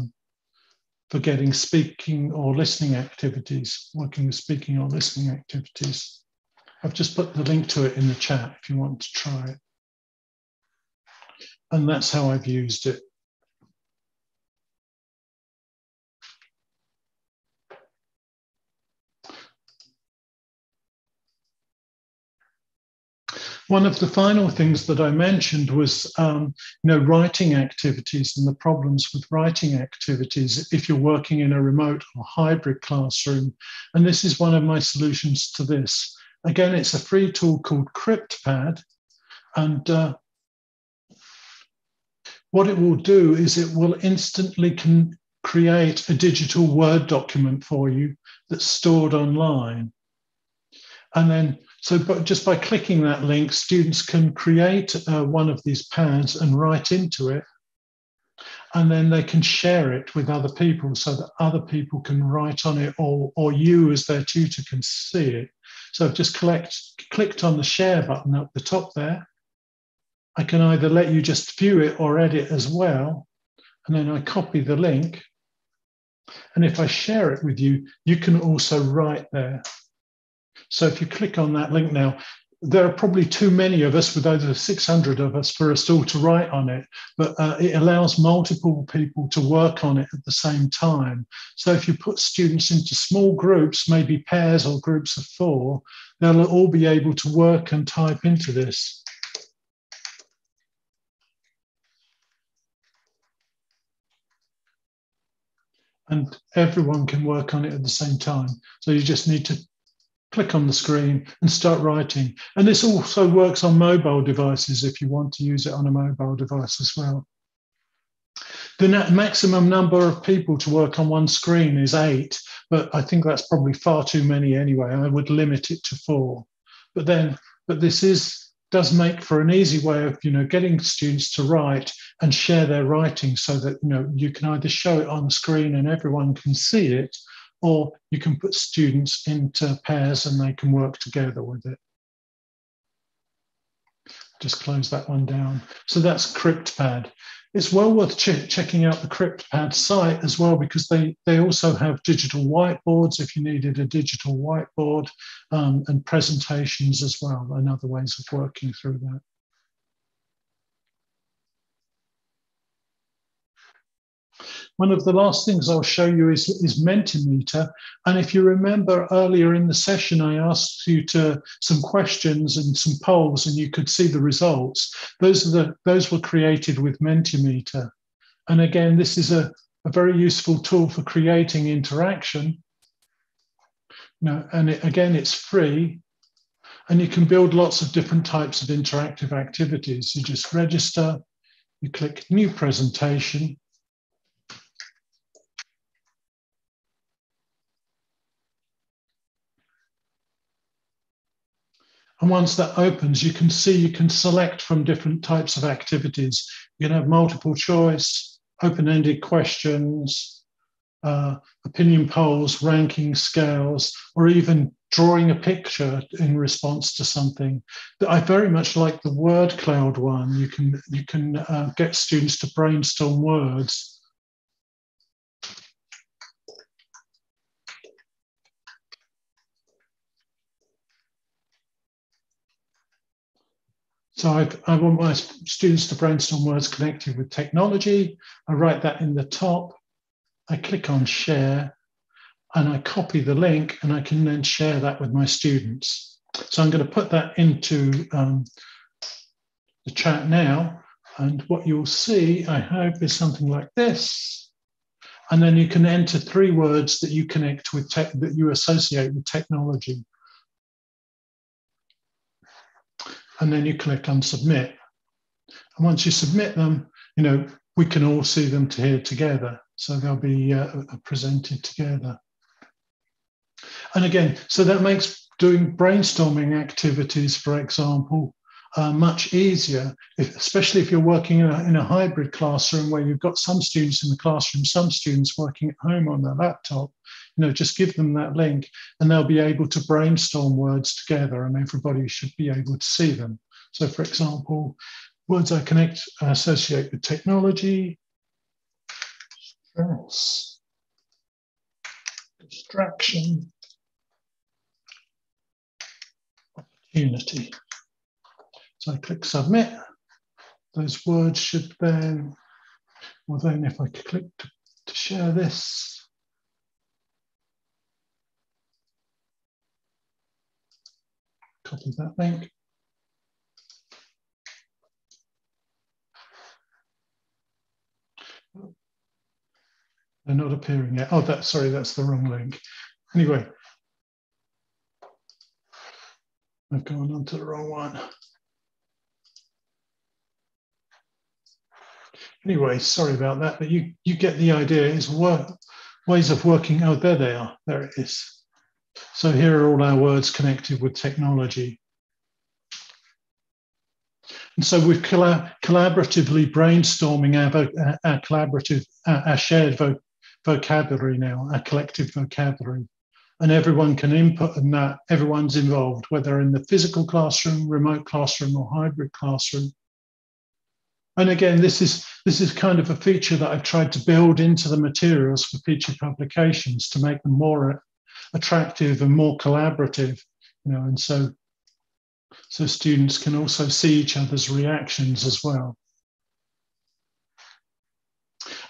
getting speaking or listening activities, working with speaking or listening activities. I've just put the link to it in the chat if you want to try it. And that's how I've used it. One of the final things that I mentioned was, writing activities and the problems with writing activities if you're working in a remote or hybrid classroom. And this is one of my solutions to this. Again, it's a free tool called CryptPad. And what it will do is it will instantly create a digital Word document for you that's stored online. And then, but just by clicking that link, students can create one of these pads and write into it. And then they can share it with other people so that other people can write on it, or you as their tutor can see it. So I've just clicked on the share button up the top there. I can either let you just view it or edit as well. And then I copy the link. And if I share it with you, you can also write there. So if you click on that link now, there are probably too many of us, with over 600 of us, for us all to write on it, but it allows multiple people to work on it at the same time. So if you put students into small groups, maybe pairs or groups of 4, they'll all be able to work and type into this. And everyone can work on it at the same time. So you just need to click on the screen and start writing. And this also works on mobile devices if you want to use it on a mobile device as well. The maximum number of people to work on one screen is 8, but I think that's probably far too many anyway. I would limit it to 4. But this does make for an easy way of getting students to write and share their writing, so that you can either show it on the screen and everyone can see it, or you can put students into pairs and they can work together with it. Just close that one down. So that's CryptPad. It's well worth checking out the CryptPad site as well, because they also have digital whiteboards if you needed a digital whiteboard, and presentations as well, and other ways of working through that. One of the last things I'll show you is Mentimeter. And if you remember earlier in the session, I asked you some questions and some polls, and you could see the results. Those were created with Mentimeter. And again, this is a very useful tool for creating interaction. And again, it's free. And you can build lots of different types of interactive activities. You just register, you click New Presentation. And once that opens, you can select from different types of activities. You can have multiple choice, open-ended questions, opinion polls, ranking scales, or even drawing a picture in response to something. I very much like the word cloud one. You can get students to brainstorm words. So I want my students to brainstorm words connected with technology. I write that in the top. I click on share and I copy the link, and I can then share that with my students. So I'm going to put that into the chat now. And what you'll see, I hope, is something like this. And then you can enter 3 words that you connect with that you associate with technology. And then you click on submit. And once you submit them, we can all see them here together. So they'll be presented together. And again, so that makes doing brainstorming activities, for example, much easier, especially if you're working in a hybrid classroom where you've got some students in the classroom, some students working at home on their laptop. Just give them that link and they'll be able to brainstorm words together and everybody should be able to see them. So for example, words I associate with technology, stress, distraction, opportunity. So I click submit. Those words should then, if I click to share this, copy that link. They're not appearing yet. Oh, that's the wrong link. Anyway, I've gone on to the wrong one. Anyway, sorry about that, but you get the idea. It's ways of working. Oh, there they are. There it is. So here are all our words connected with technology. And so we're collaboratively brainstorming our shared vocabulary now, our collective vocabulary. And everyone can input in that. Everyone's involved, whether in the physical classroom, remote classroom, or hybrid classroom. And again, this is kind of a feature that I've tried to build into the materials for Peachey Publications to make them more attractive and more collaborative, and so students can also see each other's reactions as well.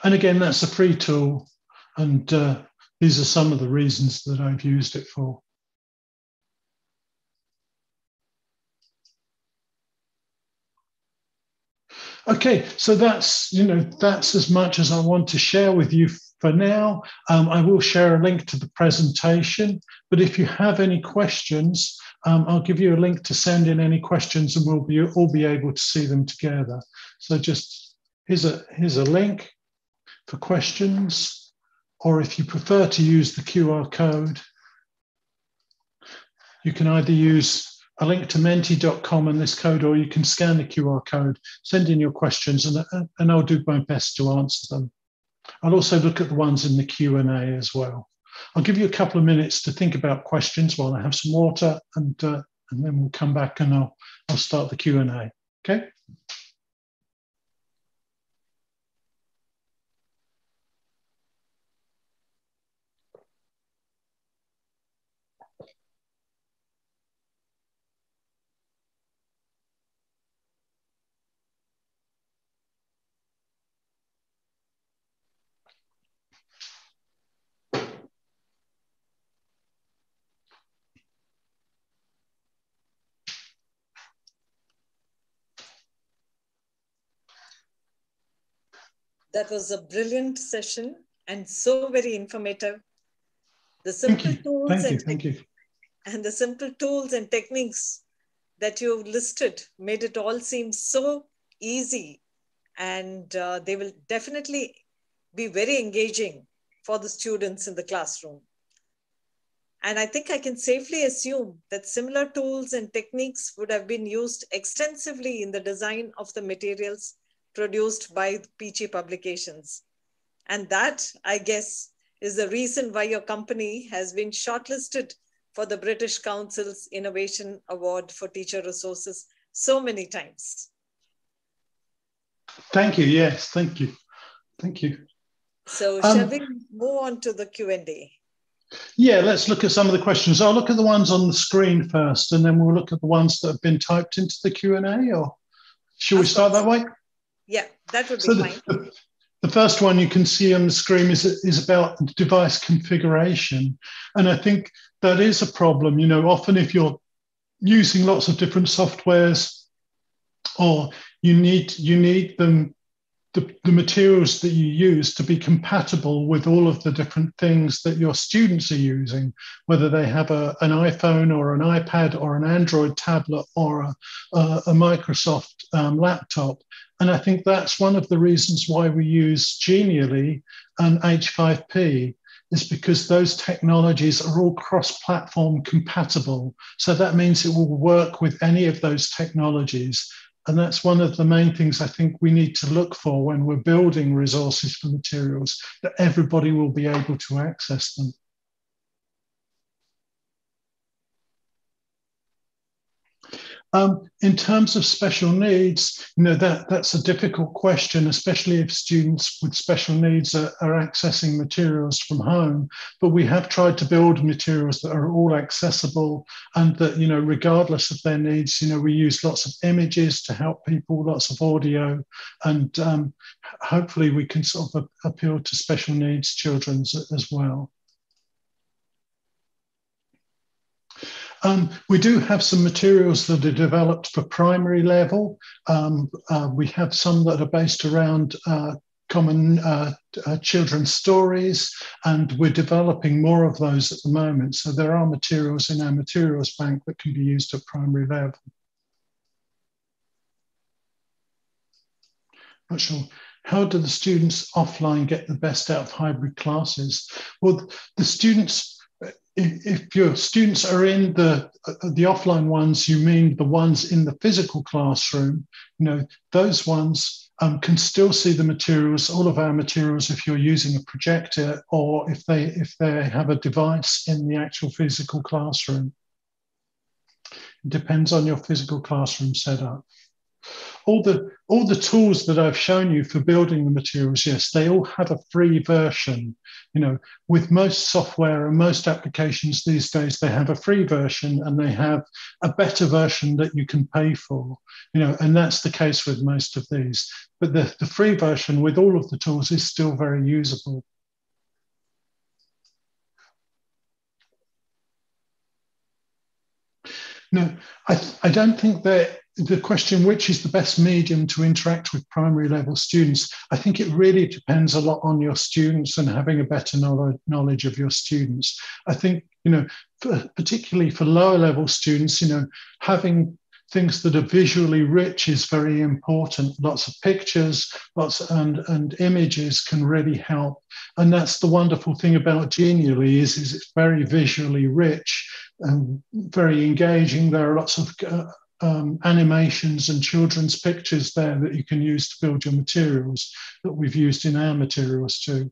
And again, that's a free tool, and these are some of the reasons that I've used it for. Okay, so that's as much as I want to share with you for now. I will share a link to the presentation, but if you have any questions, I'll give you a link to send in any questions and we'll all be able to see them together. So just here's a link for questions, or if you prefer to use the QR code, you can either use a link to menti.com and this code, or you can scan the QR code, send in your questions, and I'll do my best to answer them. I'll also look at the ones in the Q&A as well. I'll give you a couple of minutes to think about questions while I have some water, and then we'll come back and I'll start the Q&A. Okay? That was a brilliant session and so very informative. The simple tools and the simple tools and techniques that you listed made it all seem so easy, and they will definitely be very engaging for the students in the classroom. And I think I can safely assume that similar tools and techniques would have been used extensively in the design of the materials produced by Peachey Publications. And that, I guess, is the reason why your company has been shortlisted for the British Council's Innovation Award for Teacher Resources so many times. Thank you. Yes, thank you. Thank you. So shall we move on to the Q&A? Yeah, let's look at some of the questions. I'll look at the ones on the screen first, and then we'll look at the ones that have been typed into the Q&A, or should we start that way? Yeah, that would be fine. The first one you can see on the screen is about device configuration. And I think that is a problem. Often if you're using lots of different softwares, or you need them the materials that you use to be compatible with all of the different things that your students are using, whether they have an iPhone or an iPad or an Android tablet or a Microsoft laptop. And I think that's one of the reasons why we use Genially and H5P, is because those technologies are all cross-platform compatible. So that means it will work with any of those technologies. And that's one of the main things I think we need to look for when we're building resources for materials, that everybody will be able to access them. In terms of special needs, that's a difficult question, especially if students with special needs are accessing materials from home. But we have tried to build materials that are all accessible, and that, regardless of their needs, we use lots of images to help people, lots of audio, and hopefully we can sort of appeal to special needs children as well. We do have some materials that are developed for primary level. We have some that are based around common children's stories, and we're developing more of those at the moment. So there are materials in our materials bank that can be used at primary level. Not sure. How do the students offline get the best out of hybrid classes? Well, the students, if your students are in the offline ones, you mean the ones in the physical classroom, those ones can still see the materials, all of our materials, if you're using a projector or if they have a device in the actual physical classroom. It depends on your physical classroom setup. All the tools that I've shown you for building the materials, yes, they all have a free version. With most software and most applications these days, they have a free version and they have a better version that you can pay for. And that's the case with most of these. But the free version with all of the tools is still very usable. No, I don't think that the question, which is the best medium to interact with primary level students, I think it really depends a lot on your students and having a better knowledge of your students. I think, particularly for lower level students, having things that are visually rich is very important. Lots of pictures, and images can really help. And that's the wonderful thing about Genially is it's very visually rich and very engaging. There are lots of animations and children's pictures there that you can use to build your materials that we've used in our materials too.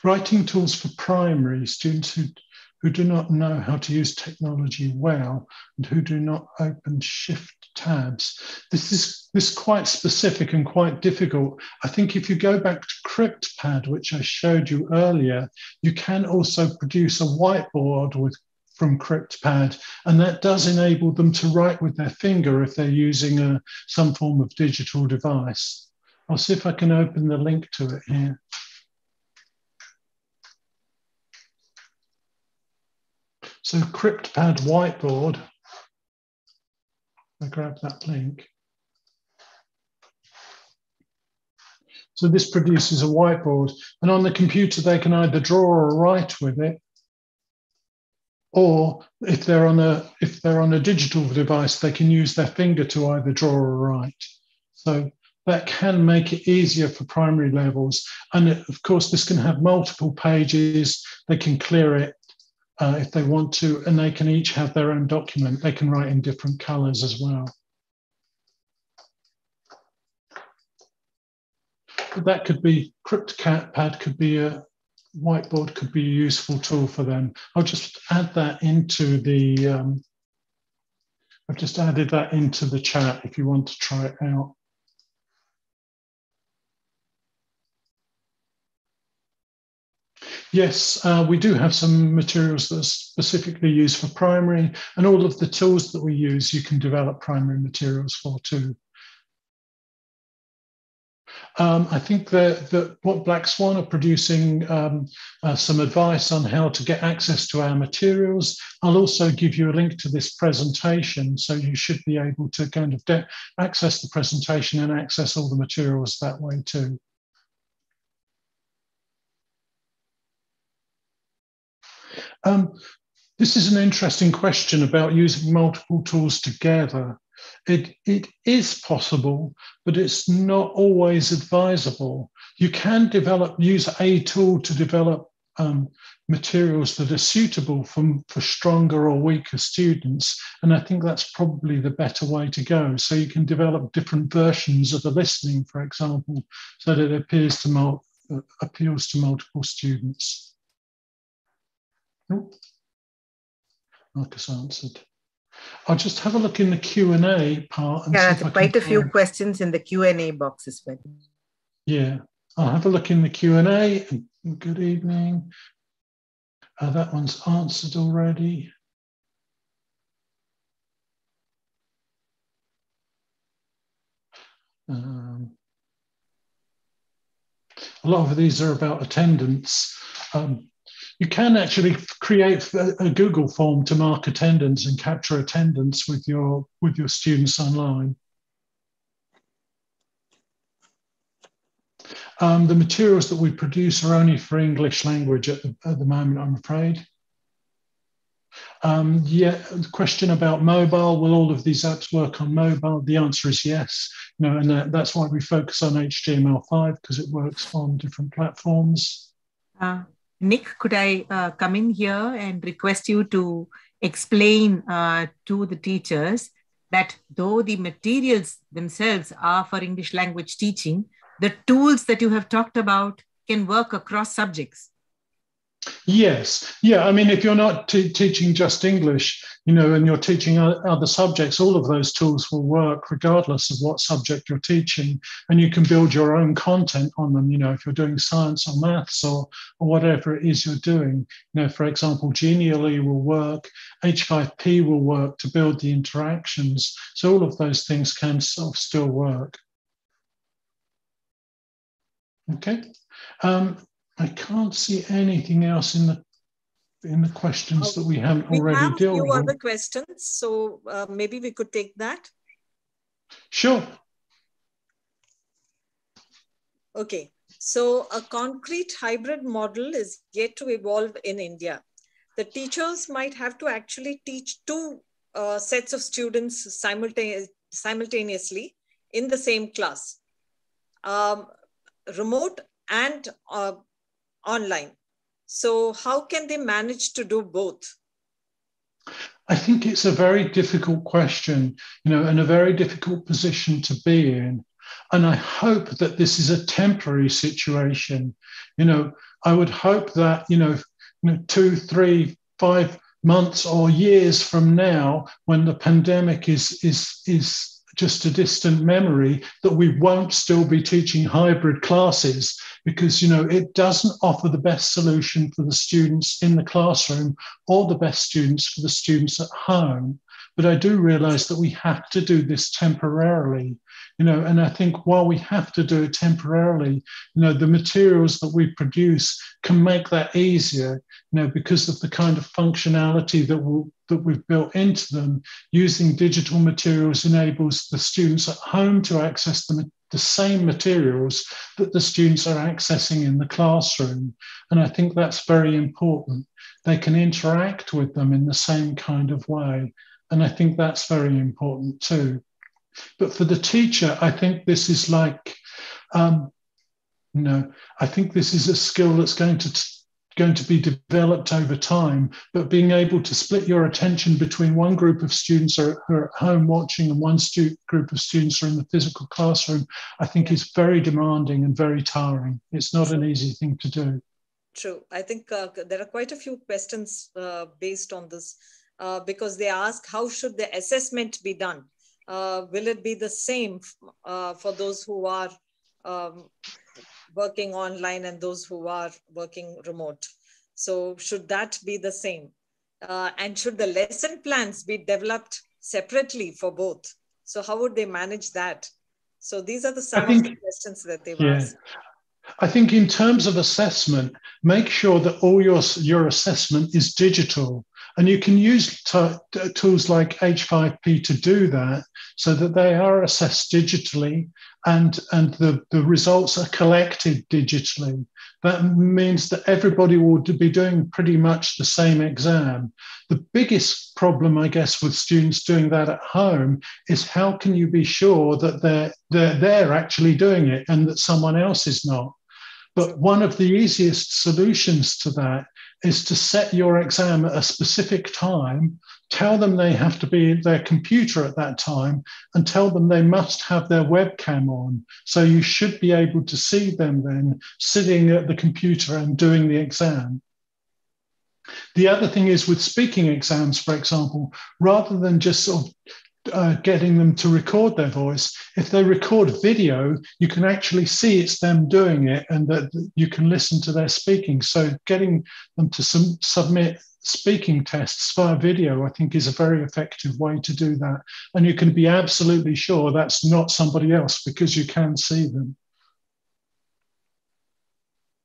Writing tools for primary students who do not know how to use technology well and who do not open shift tabs. This is quite specific and quite difficult. I think if you go back to CryptPad, which I showed you earlier, you can also produce a whiteboard from CryptPad, and that does enable them to write with their finger if they're using some form of digital device. I'll see if I can open the link to it here. So CryptPad whiteboard, I grab that link. So this produces a whiteboard, and on the computer they can either draw or write with it, or if they're on a digital device, they can use their finger to either draw or write. So that can make it easier for primary levels. And of course, this can have multiple pages. They can clear it if they want to, and they can each have their own document. They can write in different colors as well. But that could be, CryptPad could be a whiteboard, could be a useful tool for them. I'll just add that into the, I've just added that into the chat if you want to try it out. Yes, we do have some materials that are specifically used for primary, and all of the tools that we use, you can develop primary materials for too. I think that what BlackSwan are producing some advice on how to get access to our materials. I'll also give you a link to this presentation, so you should be able to kind of access the presentation and access all the materials that way too. This is an interesting question about using multiple tools together. It is possible, but it's not always advisable. You can use a tool to develop materials that are suitable for stronger or weaker students. And I think that's probably the better way to go. So you can develop different versions of the listening, for example, so that it appeals to multiple students. Oh, Marcus answered. I'll just have a look in the Q&A part. And yeah, there's quite a few questions in the Q&A box as well. Yeah, I'll have a look in the Q&A. Good evening. That one's answered already. A lot of these are about attendance. You can actually create a Google form to mark attendance and capture attendance with your students online. The materials that we produce are only for English language at the moment, I'm afraid. Yeah, the question about mobile, will all of these apps work on mobile? The answer is yes. And that's why we focus on HTML5, because it works on different platforms. Nik, could I come in here and request you to explain to the teachers that though the materials themselves are for English language teaching, the tools that you have talked about can work across subjects? Yes. Yeah. I mean, if you're not teaching just English, and you're teaching other subjects, all of those tools will work regardless of what subject you're teaching. And you can build your own content on them, if you're doing science or maths or whatever it is you're doing. For example, Genially will work, H5P will work to build the interactions. So all of those things can still work. Okay. I can't see anything else in the questions that we haven't already dealt with. We have a few other questions, so maybe we could take that. Sure. Okay, so a concrete hybrid model is yet to evolve in India. The teachers might have to actually teach two sets of students simultaneously in the same class, remote and online. So how can they manage to do both? I think it's a very difficult question, and a very difficult position to be in. And I hope that this is a temporary situation. I would hope that, 2, 3, 5 months or years from now, when the pandemic is just a distant memory, that we won't still be teaching hybrid classes, because it doesn't offer the best solution for the students in the classroom or the best students for the students at home. But I do realize that we have to do this temporarily, and I think while we have to do it temporarily, the materials that we produce can make that easier, because of the kind of functionality that we've built into them. Using digital materials enables the students at home to access the same materials that the students are accessing in the classroom. And I think that's very important. They can interact with them in the same kind of way. And I think that's very important too. But for the teacher, I think this is like, I think this is a skill that's going to be developed over time, but being able to split your attention between one group of students who are at home watching and one group of students who are in the physical classroom, I think is very demanding and very tiring. It's not an easy thing to do. True. I think there are quite a few questions based on this, because they ask, how should the assessment be done? Will it be the same for those who are working online and those who are working remote? So should that be the same? And should the lesson plans be developed separately for both? So how would they manage that? So these are some of the questions that they've asked. I think in terms of assessment, make sure that all your assessment is digital. And you can use tools like H5P to do that, so that they are assessed digitally and the results are collected digitally. That means that everybody will be doing pretty much the same exam. The biggest problem, I guess, with students doing that at home is how can you be sure that they're actually doing it and that someone else is not? But one of the easiest solutions to that is to set your exam at a specific time, tell them they have to be at their computer at that time, and tell them they must have their webcam on. So you should be able to see them then sitting at the computer and doing the exam. The other thing is with speaking exams, for example, rather than just sort of getting them to record their voice, if they record video, you can actually see it's them doing it and that you can listen to their speaking. So getting them to submit speaking tests via video, I think, is a very effective way to do that. And you can be absolutely sure that's not somebody else because you can see them.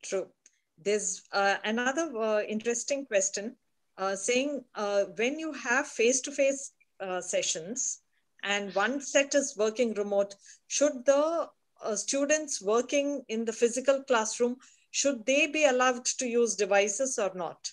True. There's another interesting question saying when you have face-to-face sessions and one set is working remote, should the students working in the physical classroom, should they be allowed to use devices or not?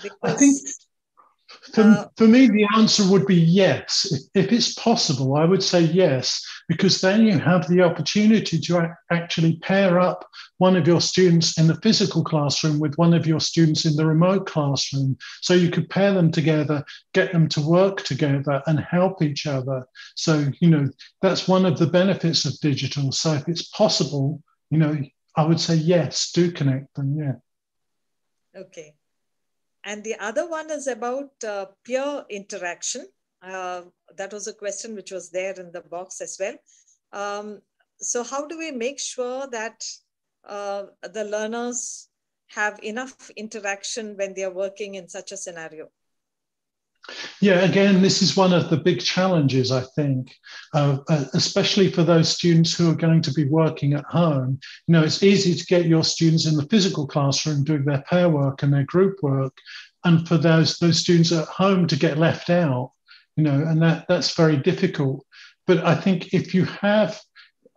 Because, I think for me, the answer would be yes. If it's possible, I would say yes, because then you have the opportunity to actually pair up one of your students in the physical classroom with one of your students in the remote classroom. So you could pair them together, get them to work together and help each other. So, that's one of the benefits of digital. So if it's possible, I would say yes, do connect them, yeah. Okay. And the other one is about peer interaction. That was a question which was there in the box as well. So how do we make sure that the learners have enough interaction when they are working in such a scenario? Yeah, again, this is one of the big challenges, I think, especially for those students who are going to be working at home. It's easy to get your students in the physical classroom doing their pair work and their group work, and for those students at home to get left out, and that's very difficult. But I think if you have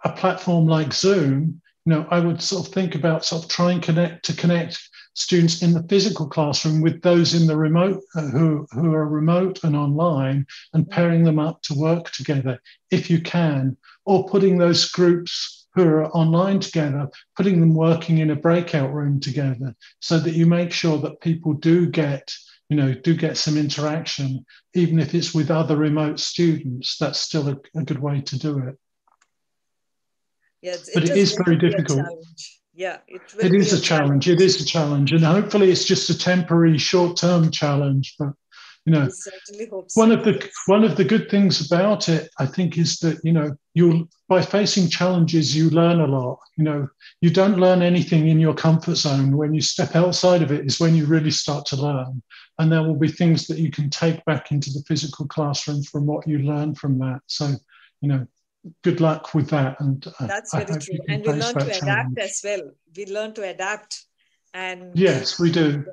a platform like Zoom, I would sort of think about trying to connect students in the physical classroom with those in the remote who are remote and online, and pairing them up to work together if you can, or putting those groups who are online together, putting them working in a breakout room together, so that you make sure that people do get some interaction, even if it's with other remote students. That's still a good way to do it. Yeah, but it is very difficult. Yeah, it is a challenge. It is a challenge, and hopefully it's just a temporary, short-term challenge. But we certainly hope so. One of the good things about it, I think, is that by facing challenges, you learn a lot. You don't learn anything in your comfort zone. When you step outside of it is when you really start to learn, and there will be things that you can take back into the physical classroom from what you learn from that. So, good luck with that. And that's very true. And we learn to adapt as well. We learn to adapt. And yes, we do.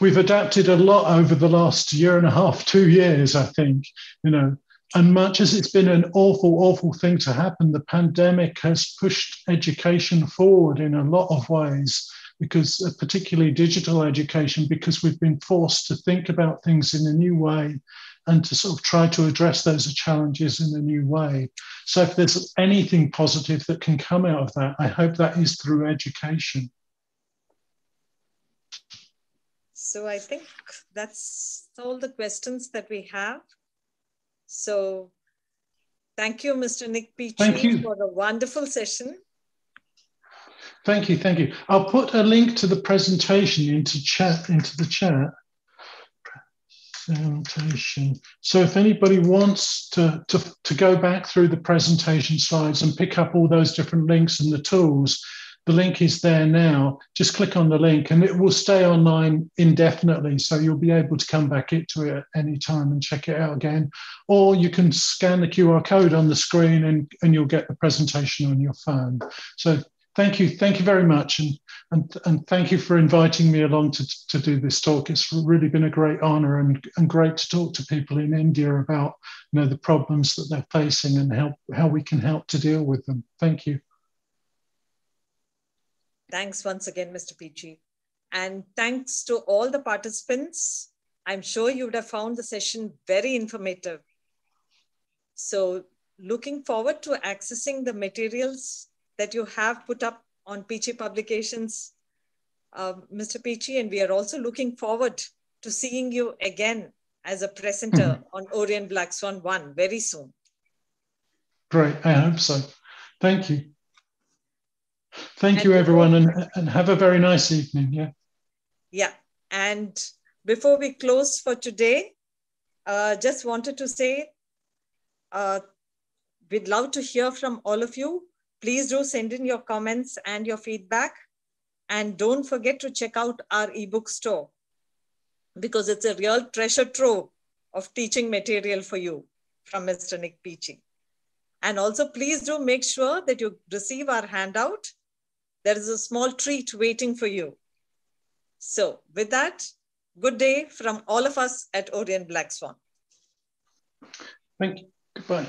We've adapted a lot over the last year and a half, 2 years, I think, and much as it's been an awful, awful thing to happen, the pandemic has pushed education forward in a lot of ways, because particularly digital education, because we've been forced to think about things in a new way and to sort of try to address those challenges in a new way. So if there's anything positive that can come out of that, I hope that is through education. So I think that's all the questions that we have. So thank you, Mr. Nik Peachey, for a wonderful session. Thank you, thank you. I'll put a link to the presentation into the chat. Presentation. So if anybody wants to go back through the presentation slides and pick up all those different links and the tools, the link is there now. Just click on the link and it will stay online indefinitely. So you'll be able to come back to it at any time and check it out again. Or you can scan the QR code on the screen and you'll get the presentation on your phone. So thank you very much. And thank you for inviting me along to do this talk. It's really been a great honor and great to talk to people in India about, you know, the problems that they're facing and how we can help to deal with them. Thank you. Thanks once again, Mr. Peachey. And thanks to all the participants. I'm sure you would have found the session very informative. So looking forward to accessing the materials that you have put up on Peachey Publications, Mr. Peachey, and we are also looking forward to seeing you again as a presenter on Orient BlackSwan 1 very soon. Great, I hope so. Thank you. Thank you, everyone, and have a very nice evening. Yeah. Yeah, and before we close for today, just wanted to say, we'd love to hear from all of you. Please do send in your comments and your feedback. And don't forget to check out our ebook store, because it's a real treasure trove of teaching material for you from Mr. Nik Peachey. And also, please do make sure that you receive our handout. There is a small treat waiting for you. So with that, good day from all of us at Orient BlackSwan. Thank you. Goodbye.